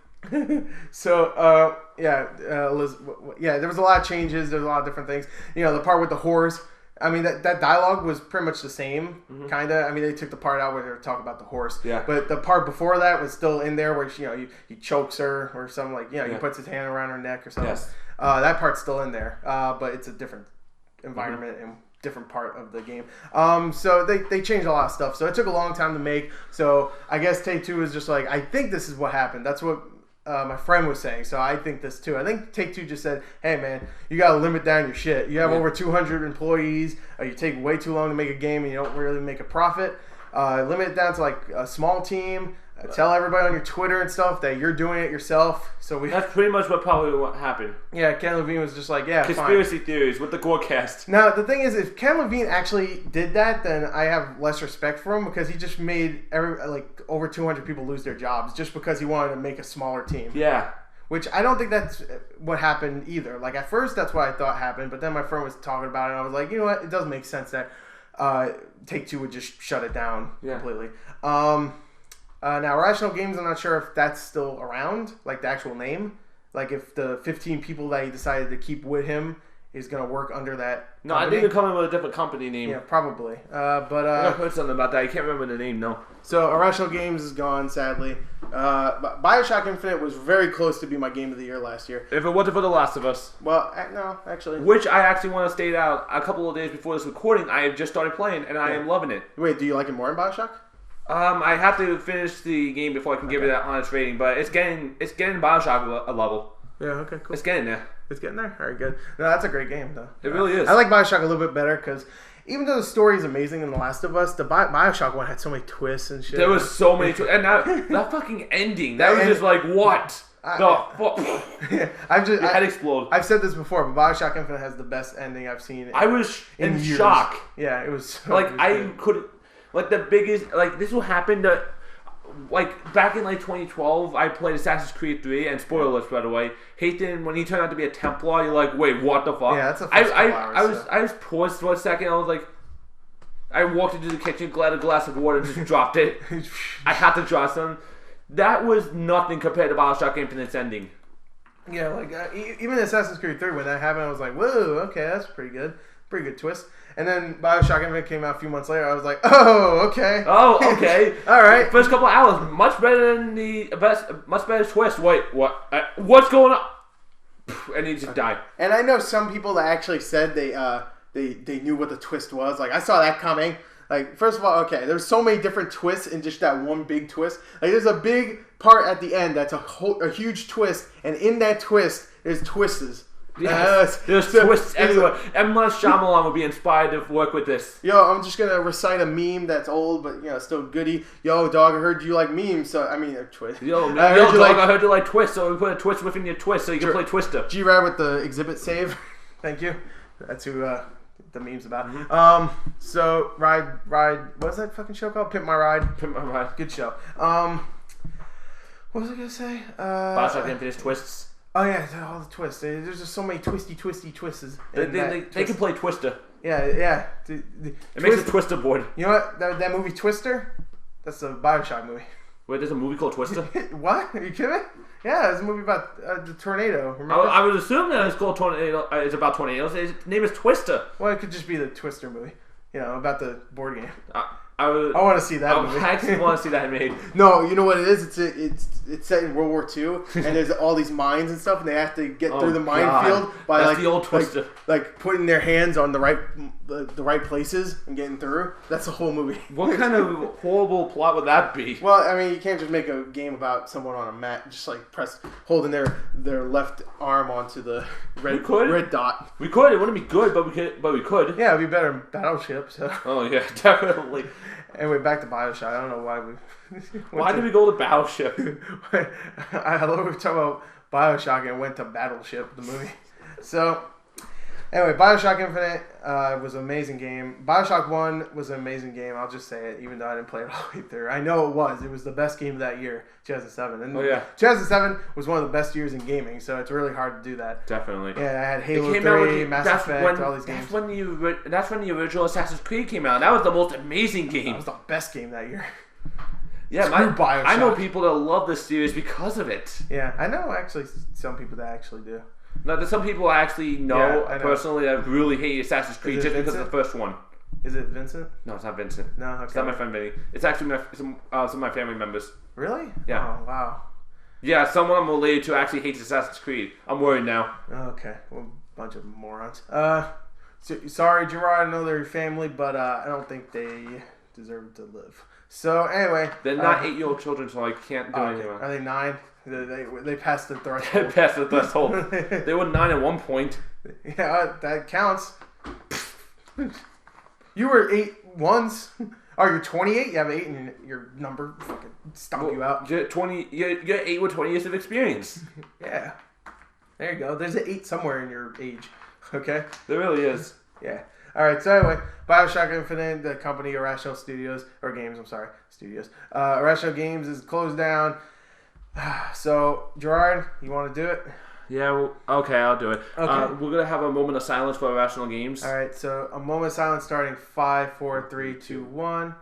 So, Elizabeth, there was a lot of changes. There's a lot of different things. You know, the part with the horse. I mean, that dialogue was pretty much the same, kind of. I mean, they took the part out where they were talking about the horse. Yeah. But the part before that was still in there where, he chokes her or something like, he puts his hand around her neck or something. Yes. That part's still in there. But it's a different environment and different part of the game. So they changed a lot of stuff. So it took a long time to make. So I guess Take-Two is just like, I think this is what happened. That's what my friend was saying, so I think this too. I think Take-Two just said, hey man, you gotta limit down your shit. You have over 200 employees, you take way too long to make a game and you don't really make a profit. Limit it down to like a small team. Tell everybody on your Twitter and stuff that you're doing it yourself. So that's pretty much what happened. Yeah, Ken Levine was just like, conspiracy fine. Theories with the GorCast. Now the thing is, if Ken Levine actually did that, then I have less respect for him because he just made over 200 people lose their jobs just because he wanted to make a smaller team. Yeah. Which I don't think that's what happened either. Like at first, that's what I thought happened, but then my friend was talking about it, and I was like, you know what? It does make sense that Take-Two would just shut it down completely. Now, Irrational Games, I'm not sure if that's still around, like the actual name. Like if the 15 people that he decided to keep with him is going to work under that No, company. I think they're coming with a different company name. Yeah, probably. I heard something about that. I can't remember the name, no. So, Irrational Games is gone, sadly. BioShock Infinite was very close to be my game of the year last year. If it wasn't for The Last of Us. Well, no, actually. Which I actually want to state out a couple of days before this recording. I have just started playing, and I am loving it. Wait, do you like it more than BioShock? I have to finish the game before I can give it that honest rating, but it's getting BioShock a level. Yeah, okay, cool. It's getting there. It's getting there? All right, good. No, that's a great game, though. It really is. I like BioShock a little bit better because even though the story is amazing in The Last of Us, the Bioshock one had so many twists and shit. There was so many twists. And that fucking ending, that was just like, what? Your head exploded. I've said this before, but Bioshock Infinite has the best ending I've seen. I was in years. shock. Yeah, it was so like good. I couldn't. Like the biggest. Like this will happen to. Like back in like 2012, I played Assassin's Creed 3, and spoiler alerts by the way. Hayden, when he turned out to be a Templar, you're like, wait, what the fuck? Yeah, that's a first couple hours. I was paused for a second. I was like, I walked into the kitchen, grabbed a glass of water, and just dropped it. I had to draw some. That was nothing compared to Bioshock Infinite's ending. Yeah, like even Assassin's Creed 3, when that happened, I was like, whoa, okay, that's pretty good twist. And then Bioshock Infinite came out a few months later. I was like, oh, okay. Oh, okay. All right. First couple of hours, much better than much better twist. Wait, what? What's going on? And he just died. And I know some people that actually said they knew what the twist was. Like, I saw that coming. Like, first of all, okay, there's so many different twists in just that one big twist. Like, there's a big part at the end that's a huge twist, and in that twist, there's twists. Yes, there's twists everywhere. M. Night Shyamalan would be inspired to work with this. Yo, I'm just gonna recite a meme that's old, but still goody. Yo, dog, I heard you like memes, so I mean a twist. Yo, dog, I heard you like twists, so we put a twist within your twist, so you can play Twister. G-Rad with the exhibit save. Thank you. That's who the meme's about. Mm-hmm. So ride. What's that fucking show called? Pimp My Ride. Pimp My Ride. Good show. What was I gonna say? Bioshock Infinite twists. Oh yeah, all the twists. There's just so many twisty twists. They can play Twister. Yeah. It makes a Twister board. You know what? That movie Twister? That's a Bioshock movie. Wait, there's a movie called Twister? What? Are you kidding me? Yeah, it's a movie about the tornado. Remember? I would assume that it's called Tornado. It's about tornadoes. Its name is Twister. Well, it could just be the Twister movie. About the board game. I want to see that movie. I actually want to see that made. No, you know what it is? It's set in World War II, and there's all these mines and stuff, and they have to get through the minefield by That's the old Twister. Like putting their hands on the right places and getting through. That's the whole movie. What kind of horrible plot would that be? Well, I mean, you can't just make a game about someone on a mat, just like holding their left arm onto the red dot. We could. It wouldn't be good, but we could. Yeah, it'd be better in Battleship. So. Oh yeah, definitely. Anyway, back to Bioshock. I don't know why we. Why did we go to Battleship? I love we talking about Bioshock and went to Battleship, the movie. So, anyway, Bioshock Infinite was an amazing game. Bioshock 1 was an amazing game. I'll just say it, even though I didn't play it all the way through. I know it was. It was the best game of that year, 2007. And 2007 was one of the best years in gaming, so it's really hard to do that. Definitely. Yeah, I had Halo 3, Mass Effect, all these games. That's when the original Assassin's Creed came out. That was the most amazing game. That was the best game that year. Yeah, I know people that love this series because of it. Yeah, I know actually some people that actually do. No, there's some people I actually know personally that really hate Assassin's Creed just because of the first one. Is it Vincent? No, it's not Vincent. No, okay. It's not my friend Vinny. It's actually some of my family members. Really? Yeah. Oh, wow. Yeah, someone I'm related to actually hates Assassin's Creed. I'm worried now. Okay. Well, bunch of morons. Sorry, Gerard, I know they're your family, but I don't think they deserve to live. So, anyway. They're not 8-year-old children, so I can't do anything about it. Are they 9? They passed the threshold. They passed the threshold. They were 9 at one point. Yeah, that counts. You were 8 once. Oh, you're 28? You have 8 in your number. Fucking stomp you out. You're 20. You're 8 with 20 years of experience. Yeah. There you go. There's an 8 somewhere in your age. Okay? There really is. Yeah. Alright, so anyway, Bioshock Infinite, the company Irrational Studios, Irrational Games is closed down. So, Gerard, you want to do it? Yeah, well, okay, I'll do it. Okay. We're going to have a moment of silence for Irrational Games. Alright, so a moment of silence starting 5, 4, 3, 2, 1.